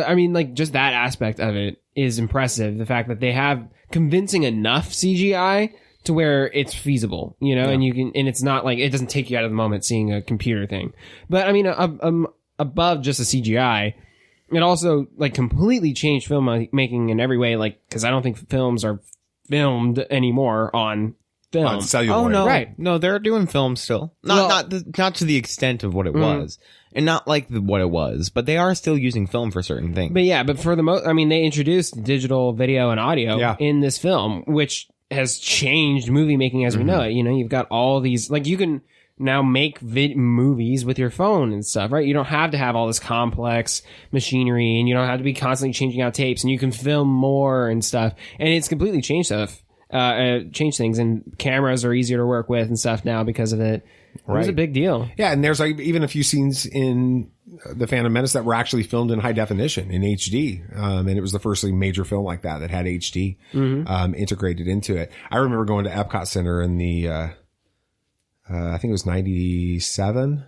I mean, like, just that aspect of it is impressive. The fact that they have convincing enough CGI to where it's feasible, you know, and you can, and it's not like, it doesn't take you out of the moment seeing a computer thing. But I mean, above just the CGI, it also like completely changed filmmaking in every way. Like, cause I don't think films are filmed anymore on film. On celluloid. Oh no, right? No, they're doing film still. Not to the extent of what it was, and not like what it was, but they are still using film for certain things. But for the most, I mean, they introduced digital video and audio in this film, which has changed movie making as we know it. You know, you've got all these, like, you can now make movies with your phone and stuff, right? You don't have to have all this complex machinery, and you don't have to be constantly changing out tapes, and you can film more and stuff. And it's completely changed things, and cameras are easier to work with and stuff now because of it. It was a big deal. Yeah, and there's like even a few scenes in the Phantom Menace that were actually filmed in high definition in HD, and it was the first major film like that had HD integrated into it. I remember going to Epcot Center in the I think it was 97.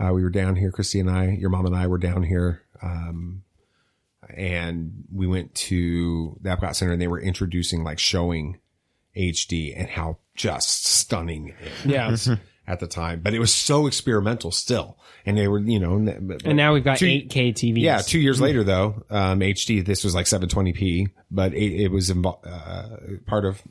We were down here, Christy and I, your mom and I were down here. And we went to the Epcot Center, and they were introducing, like, showing HD and how just stunning it was at the time. But it was so experimental still. And they were, you know. And now we've got 8K TVs. Yeah, 2 years later, though, HD, this was like 720p, but it was part of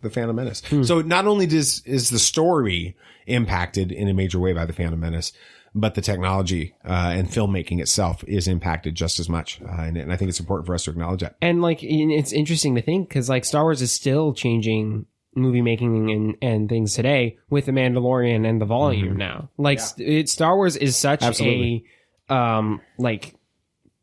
the Phantom Menace. So not only is the story impacted in a major way by the Phantom Menace, but the technology and filmmaking itself is impacted just as much. And I think it's important for us to acknowledge that. And like, it's interesting to think, because like Star Wars is still changing movie making and things today with The Mandalorian and the volume now. Like, Star Wars is such a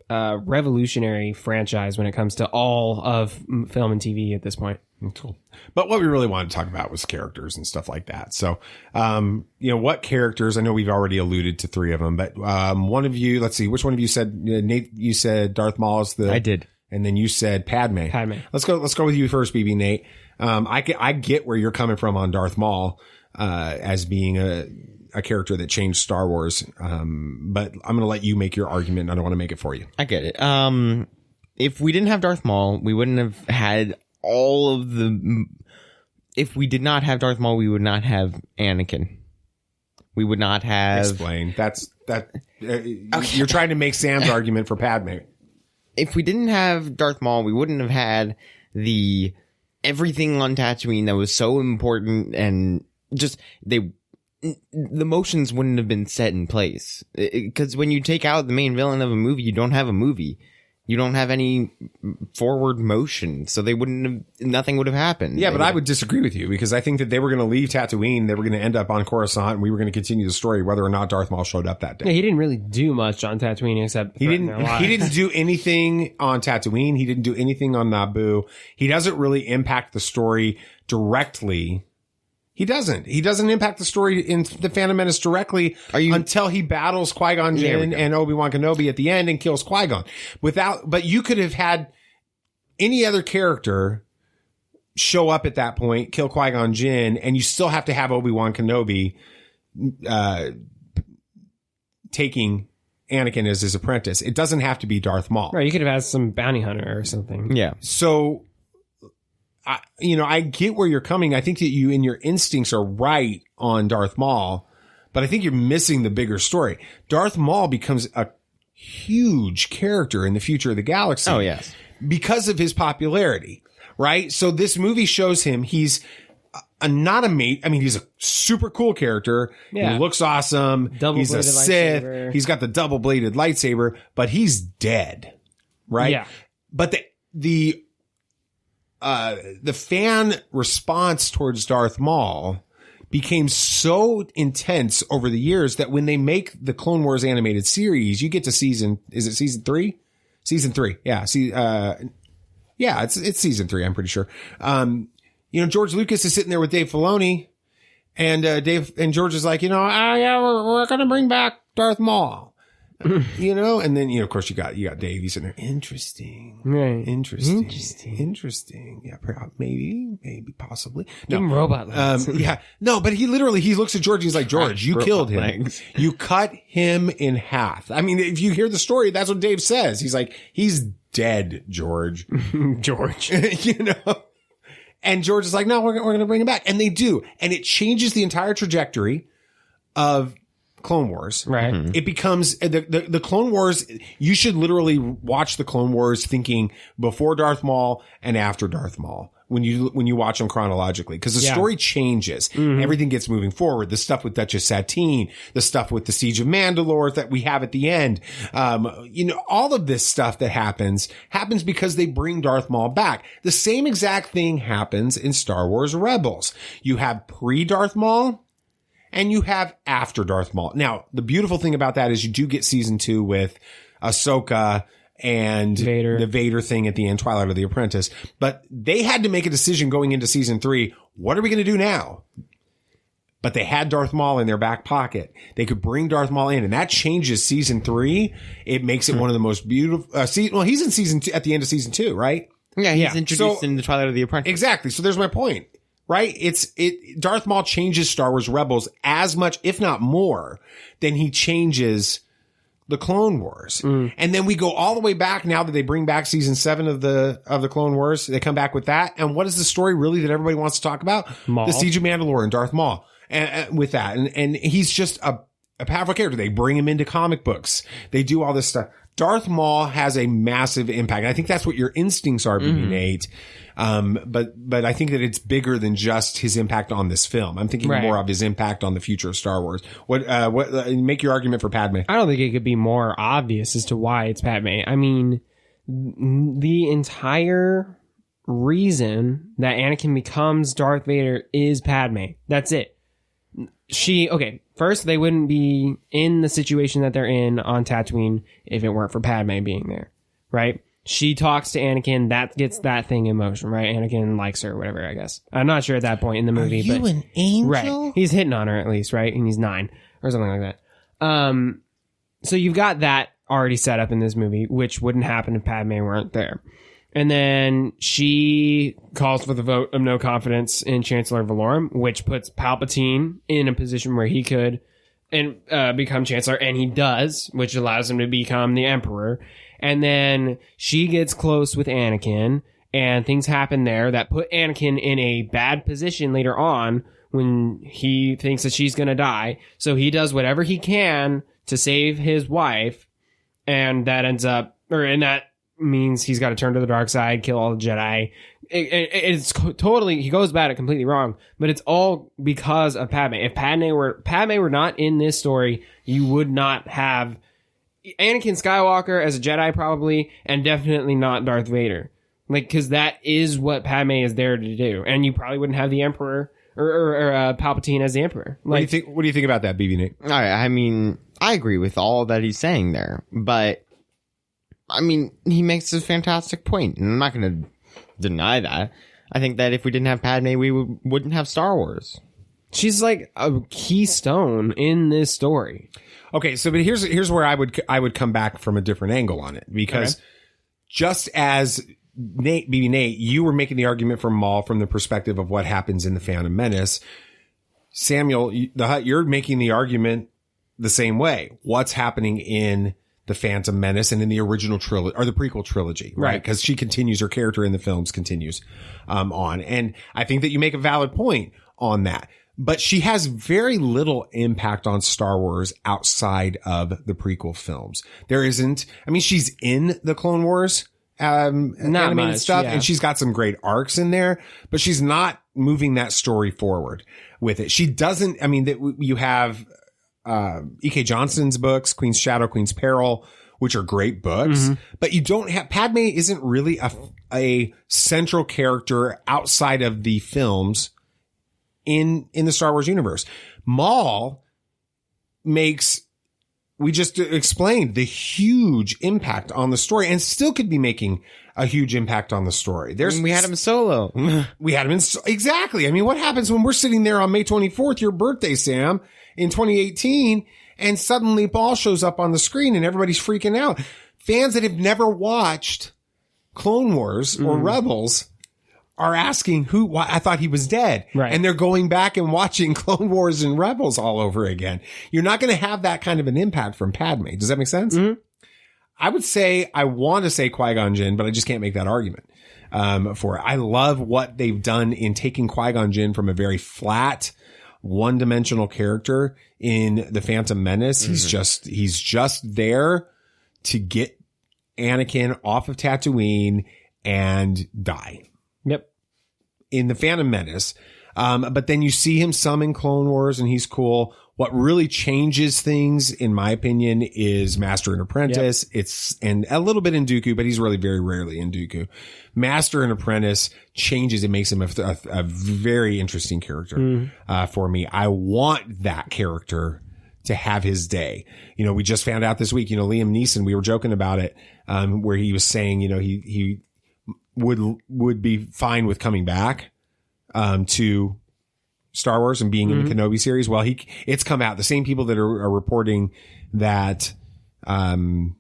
revolutionary franchise when it comes to all of film and TV at this point. Cool. But what we really wanted to talk about was characters and stuff like that. So, you know, what characters, I know we've already alluded to 3 of them, but, one of you, let's see, which one of you said, Nate, you said Darth Maul is I did. And then you said Padme. Let's go with you first, BB Nate. I get where you're coming from on Darth Maul, as being a character that changed Star Wars. But I'm going to let you make your argument. I don't want to make it for you. I get it. If we didn't have Darth Maul, we wouldn't have had all of the. If we did not have Darth Maul, we would not have Anakin. We would not have. Explain. You're trying to make Sam's argument for Padme. If we didn't have Darth Maul, we wouldn't have had everything on Tatooine that was so important, and just the motions wouldn't have been set in place. Because when you take out the main villain of a movie, you don't have a movie. You don't have any forward motion, so nothing would have happened. Yeah, but I would disagree with you, because I think that they were going to leave Tatooine, they were going to end up on Coruscant, and we were going to continue the story whether or not Darth Maul showed up that day. Yeah, he didn't really do much on Tatooine except he didn't do anything on Tatooine. He didn't do anything on Naboo. He doesn't really impact the story directly He doesn't impact the story in the Phantom Menace directly until he battles Qui Gon Jinn and Obi-Wan Kenobi at the end and kills Qui Gon. But you could have had any other character show up at that point, kill Qui Gon Jinn, and you still have to have Obi-Wan Kenobi taking Anakin as his apprentice. It doesn't have to be Darth Maul. Right, you could have had some bounty hunter or something. Yeah. So, I get where you're coming. I think that you and your instincts are right on Darth Maul, but I think you're missing the bigger story. Darth Maul becomes a huge character in the future of the galaxy. Oh, yes. Because of his popularity, right? So this movie shows him he's not a mate. I mean, he's a super cool character. Yeah. He looks awesome. He's a Sith. Lightsaber. He's got the double-bladed lightsaber, but he's dead, right? Yeah. But the fan response towards Darth Maul became so intense over the years that when they make the Clone Wars animated series, you get to season 3? Season 3. Yeah. It's season 3. I'm pretty sure. George Lucas is sitting there with Dave Filoni and George is like, we're going to bring back Darth Maul. And then, of course you got Dave. He's sitting there. Interesting. Right. Interesting. Yeah. Maybe, possibly. No. Give him robot legs. Yeah. No, but he looks at George. He's like, George, you killed him. Legs. You cut him in half. I mean, if you hear the story, that's what Dave says. He's like, he's dead, George. George. And George is like, no, we're going to bring him back. And they do. And it changes the entire trajectory of Clone Wars. Right. Mm-hmm. It becomes the Clone Wars. You should literally watch the Clone Wars thinking before Darth Maul and after Darth Maul when you watch them chronologically, because the story changes. Mm-hmm. Everything gets moving forward. The stuff with Duchess Satine, the stuff with the Siege of Mandalore that we have at the end. All of this stuff that happens because they bring Darth Maul back. The same exact thing happens in Star Wars Rebels. You have pre-Darth Maul and you have after Darth Maul. Now, the beautiful thing about that is you do get season 2 with Ahsoka and the Vader thing at the end, Twilight of the Apprentice. But they had to make a decision going into season 3. What are we going to do now? But they had Darth Maul in their back pocket. They could bring Darth Maul in, and that changes season 3. It makes it one of the most beautiful. He's in season 2 at the end of season 2, right? Yeah, he's introduced in the Twilight of the Apprentice. Exactly. So there's my point. Right? Darth Maul changes Star Wars Rebels as much, if not more, than he changes the Clone Wars. Mm. And then we go all the way back now that they bring back season 7 of the Clone Wars. They come back with that. And what is the story really that everybody wants to talk about? Maul. The Siege of Mandalore and Darth Maul. And with that. And he's just a powerful character. They bring him into comic books. They do all this stuff. Darth Maul has a massive impact. And I think that's what your instincts are, Nate. But I think that it's bigger than just his impact on this film. I'm thinking more of his impact on the future of Star Wars. What make your argument for Padme? I don't think it could be more obvious as to why it's Padme. I mean, the entire reason that Anakin becomes Darth Vader is Padme. That's it. First, they wouldn't be in the situation that they're in on Tatooine if it weren't for Padme being there, right? She talks to Anakin, that gets that thing in motion, right? Anakin likes her or whatever, I guess. I'm not sure at that point in the movie. Are you an angel? Right. He's hitting on her at least, right? And he's 9 or something like that. So you've got that already set up in this movie, which wouldn't happen if Padme weren't there. And then she calls for the vote of no confidence in Chancellor Valorum, which puts Palpatine in a position where he could become Chancellor, and he does, which allows him to become the Emperor. And then she gets close with Anakin, and things happen there that put Anakin in a bad position later on when he thinks that she's going to die. So he does whatever he can to save his wife, and that means he's got to turn to the dark side, kill all the Jedi. It's totally, he goes about it completely wrong, but it's all because of Padme. If Padme were not in this story, you would not have Anakin Skywalker as a Jedi probably, and definitely not Darth Vader. Because that is what Padme is there to do. And you probably wouldn't have the Emperor or Palpatine as the Emperor. What do you think about that, BB Nate? I mean, I agree with all that he's saying there, but I mean, he makes a fantastic point, and I'm not going to deny that. I think that if we didn't have Padme, we wouldn't have Star Wars. She's like a keystone in this story. Okay, so but here's where I would come back from a different angle on it, because just as Nate, you were making the argument for Maul from the perspective of what happens in the Phantom Menace. Samuel, you're making the argument the same way. What's happening in the Phantom Menace and in the original trilogy or the prequel trilogy, right? Because she continues, her character in the films continues on, and I think that you make a valid point on that. But she has very little impact on Star Wars outside of the prequel films. There isn't. I mean, she's in the Clone Wars animated much, stuff, yeah. and she's got some great arcs in there, but she's not moving that story forward with it. She doesn't. I mean, you have E.K. Johnston's books, Queen's Shadow, Queen's Peril, which are great books, but you don't have. Padme isn't really a central character outside of the films. In the Star Wars universe, Maul makes, we just explained the huge impact on the story, and still could be making a huge impact on the story. We had him solo. We had him exactly. I mean, what happens when we're sitting there on May 24th, your birthday, Sam, in 2018, and suddenly Maul shows up on the screen and everybody's freaking out? Fans that have never watched Clone Wars or Rebels are asking why I thought he was dead. Right. And they're going back and watching Clone Wars and Rebels all over again. You're not going to have that kind of an impact from Padme. Does that make sense? I would say, I want to say Qui Gon Jinn, but I just can't make that argument for it. I love what they've done in taking Qui Gon Jinn from a very flat, one-dimensional character in the Phantom Menace. He's just there to get Anakin off of Tatooine and die. Yep. In the Phantom Menace. But then you see him some in Clone Wars and he's cool. What really changes things, in my opinion, is Master and Apprentice. Yep. And a little bit in Dooku, but he's really very rarely in Dooku. Master and Apprentice changes. It makes him a very interesting character, for me. I want that character to have his day. You know, we just found out this week, Liam Neeson, we were joking about it, where he was saying, he would be fine with coming back to Star Wars and being in the Kenobi series. Well, it's come out. The same people that are reporting that Lars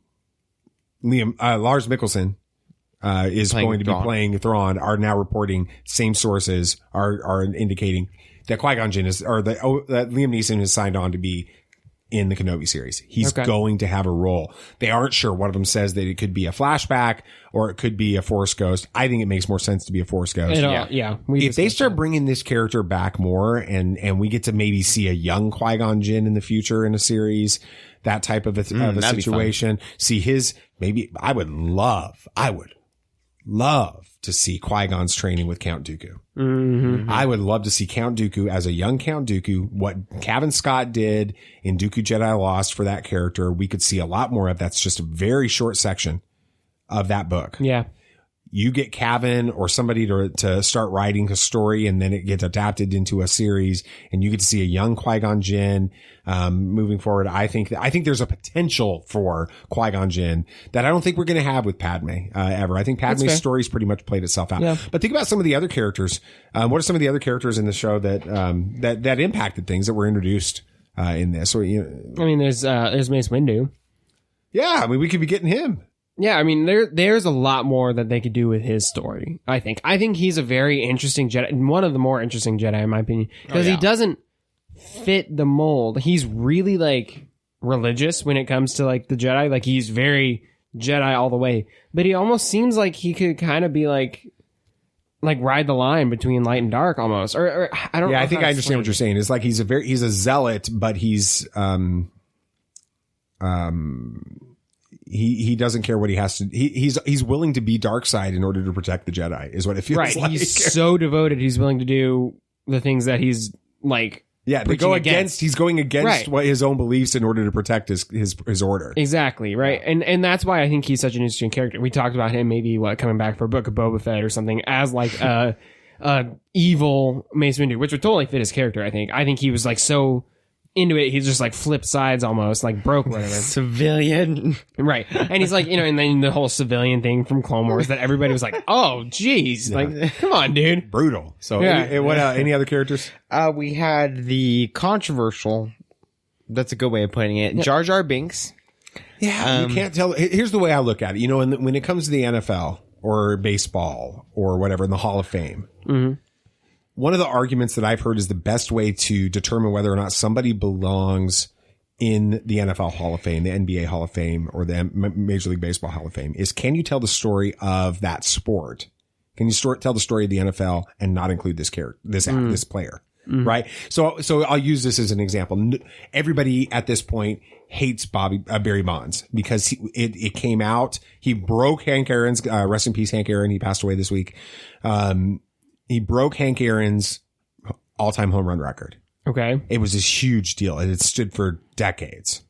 Mikkelsen is going to be playing Thrawn are now reporting. Same sources are indicating that Qui-Gon Jinn that Liam Neeson is signed on to be in the Kenobi series. He's going to have a role. They aren't sure. One of them says that it could be a flashback or it could be a Force ghost. I think it makes more sense to be a Force ghost. If they start bringing this character back more and we get to maybe see a young Qui-Gon Jinn in the future in a series, that type of a situation, see his, maybe I would love to see Qui-Gon's training with Count Dooku. I would love to see Count Dooku as a young Count Dooku. What Cavan Scott did in Dooku Jedi Lost for that character, we could see a lot more of. That's just a very short section of that book. Yeah. You get Cavan or somebody to start writing a story, and then it gets adapted into a series, and you get to see a young Qui-Gon Jinn moving forward. I think there's a potential for Qui-Gon Jinn that I don't think we're going to have with Padme ever. I think Padme's story's pretty much played itself out. Yeah. But think about some of the other characters. What are some of the other characters in the show that impacted things that were introduced in this? Or, I mean, there's Mace Windu. Yeah, I mean, we could be getting him. Yeah, I mean, there's a lot more that they could do with his story, I think. I think he's a very interesting Jedi, one of the more interesting Jedi, in my opinion, because he doesn't fit the mold. He's really, religious when it comes to, the Jedi. He's very Jedi all the way. But he almost seems like he could kind of be, ride the line between light and dark, almost. Or I don't know. Yeah, I think I understand what you're saying. It's like he's a zealot, but he's... He doesn't care what he has to. He's willing to be dark side in order to protect the Jedi. Is what it feels like. He's so devoted. He's willing to do the things that he's He's going against what his own beliefs in order to protect his order. Exactly right, and that's why I think he's such an interesting character. We talked about him maybe coming back for a Book of Boba Fett or something as evil Mace Windu, which would totally fit his character. I think he was so into it, he's just like flipped sides almost, like broke or whatever. Civilian. Right. And he's like, and then the whole civilian thing from Clone Wars that everybody was like, oh, geez. Yeah. Like, come on, dude. Brutal. So Yeah. what any other characters? We had the controversial, that's a good way of putting it, Jar Jar Binks. Yeah, you can't tell. Here's the way I look at it. When it comes to the NFL or baseball or whatever in the Hall of Fame, one of the arguments that I've heard is the best way to determine whether or not somebody belongs in the NFL Hall of Fame, the NBA Hall of Fame, or the Major League Baseball Hall of Fame is, can you tell the story of that sport? Can you tell the story of the NFL and not include this character, this player? Right. So I'll use this as an example. Everybody at this point hates Barry Bonds because it came out. He broke Hank Aaron's, rest in peace, Hank Aaron. He passed away this week. He broke Hank Aaron's all-time home run record. Okay. It was this huge deal and it stood for decades.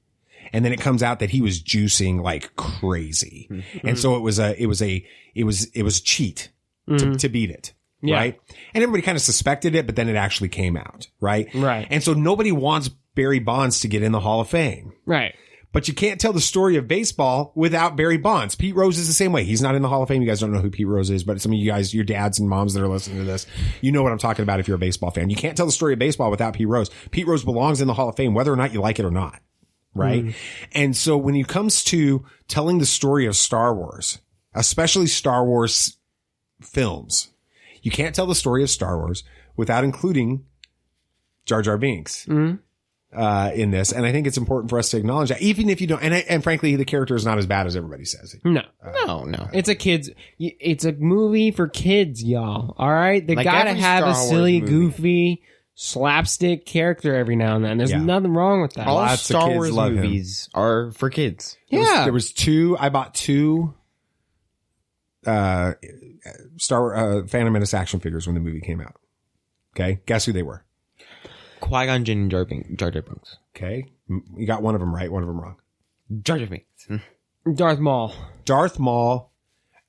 And then it comes out that he was juicing like crazy. And so it was a cheat to beat it. Yeah. Right. And everybody kind of suspected it, but then it actually came out. Right. Right. And so nobody wants Barry Bonds to get in the Hall of Fame. Right. But you can't tell the story of baseball without Barry Bonds. Pete Rose is the same way. He's not in the Hall of Fame. You guys don't know who Pete Rose is, but some of you guys, your dads and moms that are listening to this, you know what I'm talking about if you're a baseball fan. You can't tell the story of baseball without Pete Rose. Pete Rose belongs in the Hall of Fame, whether or not you like it or not. Right. And so when it comes to telling the story of Star Wars, especially Star Wars films, you can't tell the story of Star Wars without including Jar Jar Binks. In this. And I think it's important for us to acknowledge that, even if you don't, and frankly, the character is not as bad as everybody says. No. No. It's a movie for kids, y'all. All right? They Like gotta every have a Star Wars silly, movie. goofy, slapstick character every now and then. There's nothing wrong with that. All Lots of Star kids Wars love him. movies are for kids. There was two. I bought two Phantom Menace action figures when the movie came out. Okay. Guess who they were? Qui Gon Jinn and Jar Jar Binks. Okay. You got one of them right, one of them wrong. Jar Jar Binks. Darth Maul. Darth Maul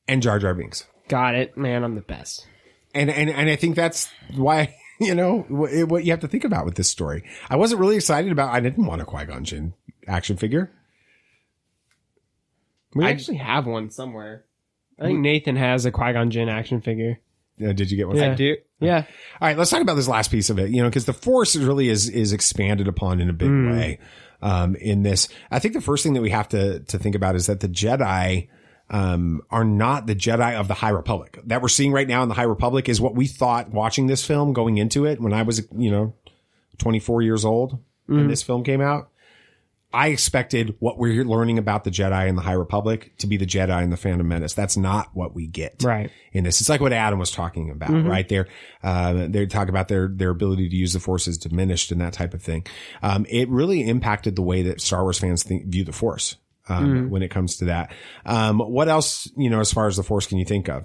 and Jar Jar Binks. Got it. Man, I'm the best. And I think that's why, what you have to think about with this story. I wasn't really excited about, I didn't want a Qui Gon Jinn action figure. We actually have one somewhere. I think Nathan has a Qui Gon Jinn action figure. Did you get one? Yeah. I do. Yeah. All right, let's talk about this last piece of it, because the Force really is expanded upon in a big way in this. I think the first thing that we have to think about is that the Jedi are not the Jedi of the High Republic. That we're seeing right now in the High Republic is what we thought watching this film going into it when I was, 24 years old when this film came out. I expected what we're talking about the Jedi in the High Republic to be the Jedi in the Phantom Menace. That's not what we get in this. It's like what Adam was talking about, right? They talk about their ability to use the Force is diminished and that type of thing. It really impacted the way that Star Wars fans view the Force, when it comes to that. What else, as far as the Force can you think of?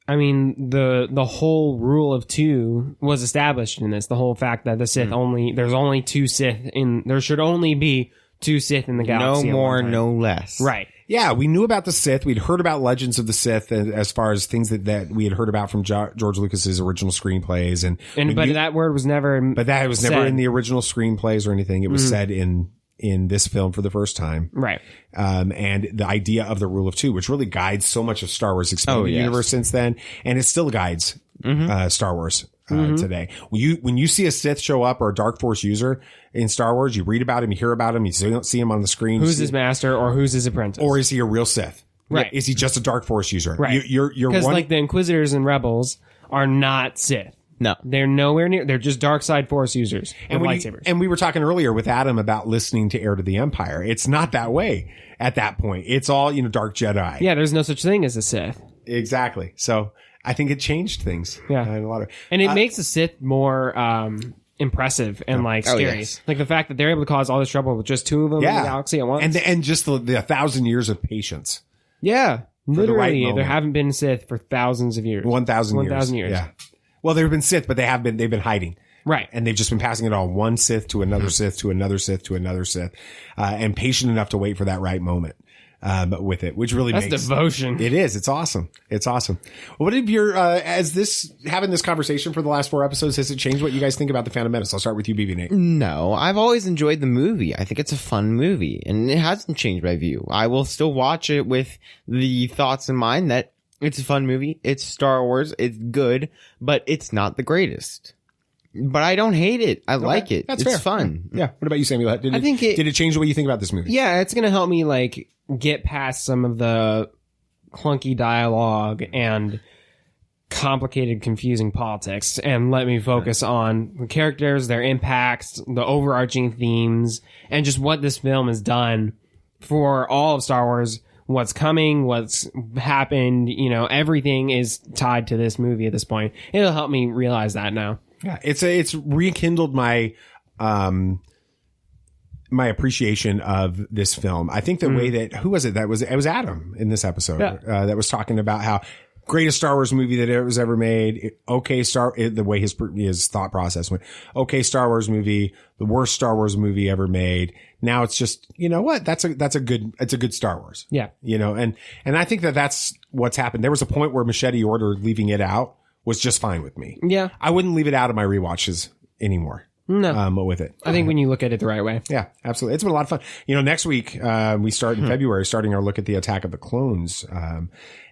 I mean, the whole rule of two was established in this. The whole fact that the Sith there's only two Sith there should only be two Sith in the galaxy. No more, no less. Right. Yeah, we knew about the Sith. We'd heard about Legends of the Sith as far as things that we had heard about from George Lucas's original screenplays. But that word was never never said. in the original screenplays or anything. It was said in this film for the first time. Right. And the idea of the rule of two, which really guides so much of Star Wars expanded universe since then. And it still guides, Star Wars, today. When you see a Sith show up or a Dark Force user in Star Wars, you read about him, you hear about him, you see him on the screen. Who's his master or who's his apprentice? Or is he a real Sith? Right. Is he just a Dark Force user? Right. You're because like the Inquisitors and Rebels are not Sith. No, they're nowhere near. They're just dark side Force users and lightsabers. And we were talking earlier with Adam about listening to Heir to the Empire. It's not that way at that point. It's all, Dark Jedi. Yeah, there's no such thing as a Sith. Exactly. So I think it changed things. Yeah. And it makes the Sith more impressive and scary. Yes. Like the fact that they're able to cause all this trouble with just two of them in the galaxy at once. And just the 1,000 years of patience. Yeah. Literally, right there haven't been Sith for thousands of years. 1,000 years. 1,000 years. Yeah. Well, there have been Sith, but they've been hiding. Right. And they've just been passing it on one Sith to another Sith to another Sith to another Sith, and patient enough to wait for that right moment. But with it, which really That's devotion. It is. It's awesome. It's awesome. What have your, having this conversation for the last 4 episodes, has it changed what you guys think about the Phantom Menace? I'll start with you, BB Nate. No, I've always enjoyed the movie. I think it's a fun movie, and it hasn't changed my view. I will still watch it with the thoughts in mind that it's a fun movie. It's Star Wars. It's good, but it's not the greatest. But I don't hate it. I like it. That's it's fair. fun. Yeah. What about you, Samuel? Did it change the way you think about this movie? Yeah, it's going to help me like get past some of the clunky dialogue and complicated, confusing politics and let me focus on the characters, their impacts, the overarching themes, and just what this film has done for all of Star Wars. What's coming, what's happened, everything is tied to this movie at this point. It'll help me realize that now. Yeah, it's rekindled my my appreciation of this film. I think the way that, who was it? It was Adam in this episode that was talking about how greatest Star Wars movie that was ever made. The way his thought process went. Okay, Star Wars movie, the worst Star Wars movie ever made. Now it's just, you know what? It's a good Star Wars. Yeah. And I think that's what's happened. There was a point where Machete Order, leaving it out, was just fine with me. Yeah. I wouldn't leave it out of my rewatches anymore. No. With it. I think when you look at it the right way. Yeah, absolutely. It's been a lot of fun. Next week, we start in February, starting our look at the Attack of the Clones.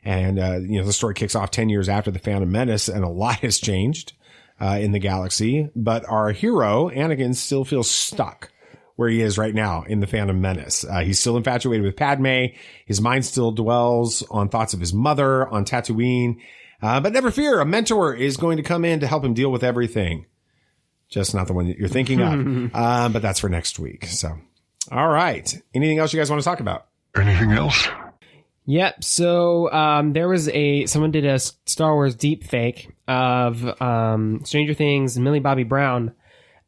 The story kicks off 10 years after the Phantom Menace, and a lot has changed, in the galaxy. But our hero, Anakin, still feels stuck where he is right now in the Phantom Menace. He's still infatuated with Padme. His mind still dwells on thoughts of his mother on Tatooine. But never fear, a mentor is going to come in to help him deal with everything. Just not the one that you're thinking of. But that's for next week. So, all right. Anything else you guys want to talk about? Anything else? Yep. So, there was someone did a Star Wars deep fake of, Stranger Things, Millie Bobby Brown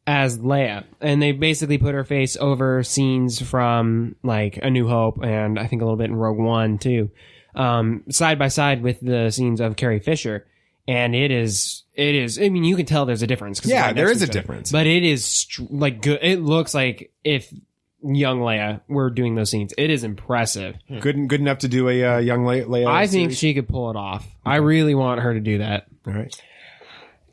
as Leia. And they basically put her face over scenes from like A New Hope and I think a little bit in Rogue One too. Side by side with the scenes of Carrie Fisher. And it is, I mean, you can tell there's a difference. Yeah, there is a difference. But it is good. It looks like if young Leia were doing those scenes. It is impressive. Good enough to do a young Leia I think series? she could pull it off. Okay. I really want her to do that. All right.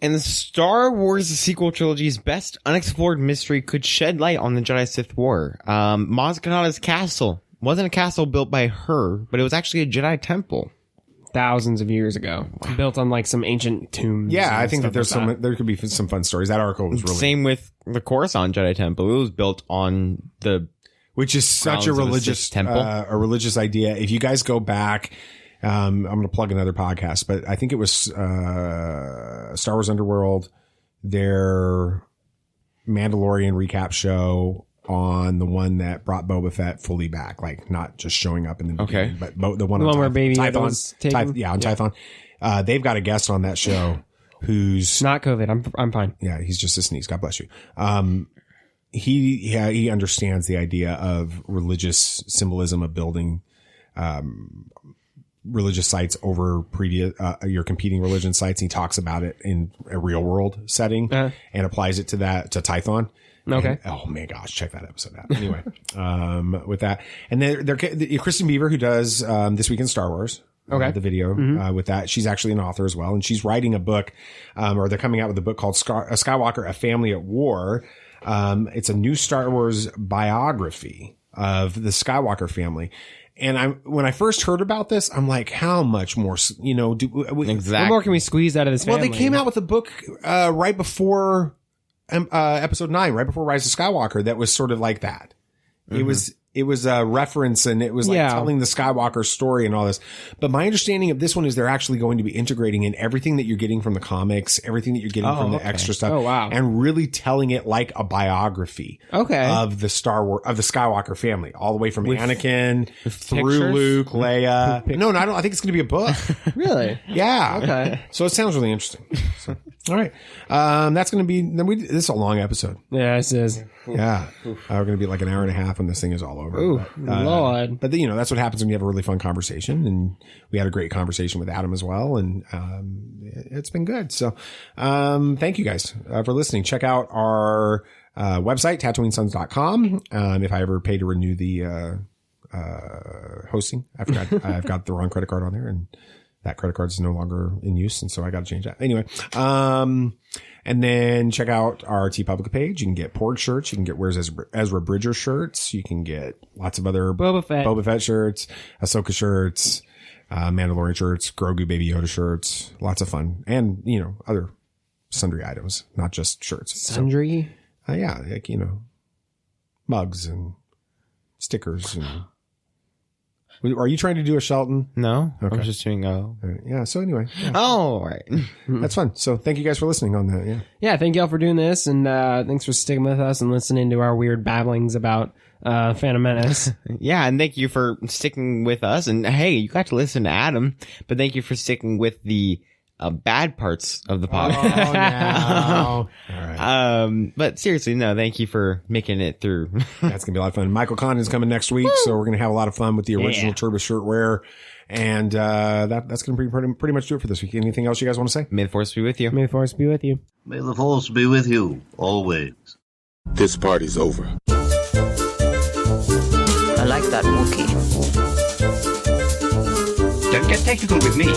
And the Star Wars sequel trilogy's best unexplored mystery could shed light on the Jedi-Sith War. Maz Kanata's castle wasn't a castle built by her, but it was actually a Jedi temple. Thousands of years ago, built on like some ancient tombs. Yeah, I think that there could be some fun stories. That article was really same with the Coruscant Jedi Temple. It was built on which is such a religious temple, a religious idea. If you guys go back, I'm going to plug another podcast, but I think it was Star Wars Underworld, their Mandalorian recap show on the one that brought Boba Fett fully back, like not just showing up in the beginning, but the one where Baby Yoda Tython, was taken? on Tython. They've got a guest on that show who's not COVID. I'm fine. Yeah, he's just a sneeze. God bless you. He understands the idea of religious symbolism of building religious sites over previous your competing religion sites. He talks about it in a real world setting and applies it to Tython. Okay. And, oh my gosh, check that episode out. Anyway, with that, and then Kristen Beaver, who does This Week in Star Wars. Okay. The video with that. She's actually an author as well, and she's writing a book, or they're coming out with a book called Skywalker: A Family at War. It's a new Star Wars biography of the Skywalker family. And when I first heard about this, I'm like, how much more, exactly. What more can we squeeze out of this family? Well, they came out with a book, right before, episode 9, right before Rise of Skywalker, that was sort of like that. Mm-hmm. It was a reference, and it was like telling the Skywalker story and all this. But my understanding of this one is they're actually going to be integrating in everything that you're getting from the comics, everything that you're getting from the extra stuff. Oh, wow. And really telling it like a biography of the of the Skywalker family, all the way from Anakin through pictures? Luke, Leia. No, I think it's going to be a book. Really? Yeah. Okay. So it sounds really interesting. So, all right. That's going to be, this is a long episode. Yeah, it is. Yeah. We're going to be like an hour and a half when this thing is all over. Ooh, Lord. But that's what happens when you have a really fun conversation. And we had a great conversation with Adam as well. And, it's been good. So, thank you guys for listening. Check out our, website, tatooinesons.com. If I ever pay to renew the, hosting. I forgot. I've got the wrong credit card on there, and that credit card is no longer in use, and so I got to change that. Anyway, and then check out our TeePublic page. You can get Porg shirts. You can get Where's Ezra Bridger shirts. You can get lots of other Boba Fett shirts, Ahsoka shirts, Mandalorian shirts, Grogu Baby Yoda shirts. Lots of fun, and other sundry items, not just shirts. Sundry. So, yeah, like mugs and stickers and. Are you trying to do a Shelton? No. Okay. I was just doing Yeah. So anyway. Yeah. Oh, all right. That's fun. So thank you guys for listening on that. Yeah. Yeah. Thank y'all for doing this. And thanks for sticking with us and listening to our weird babblings about Phantom Menace. Yeah. And thank you for sticking with us. And hey, you got to listen to Adam, but thank you for sticking with the bad parts of the podcast. Oh, no. All right. But seriously, no, thank you for making it through. That's going to be a lot of fun. Michael Condon's coming next week, so we're going to have a lot of fun with the original Turbo shirt wear. And that's going to pretty much do it for this week. Anything else you guys want to say? May the Force be with you. May the Force be with you. May the Force be with you, always. This party's over. I like that Wookiee. Don't get technical with me.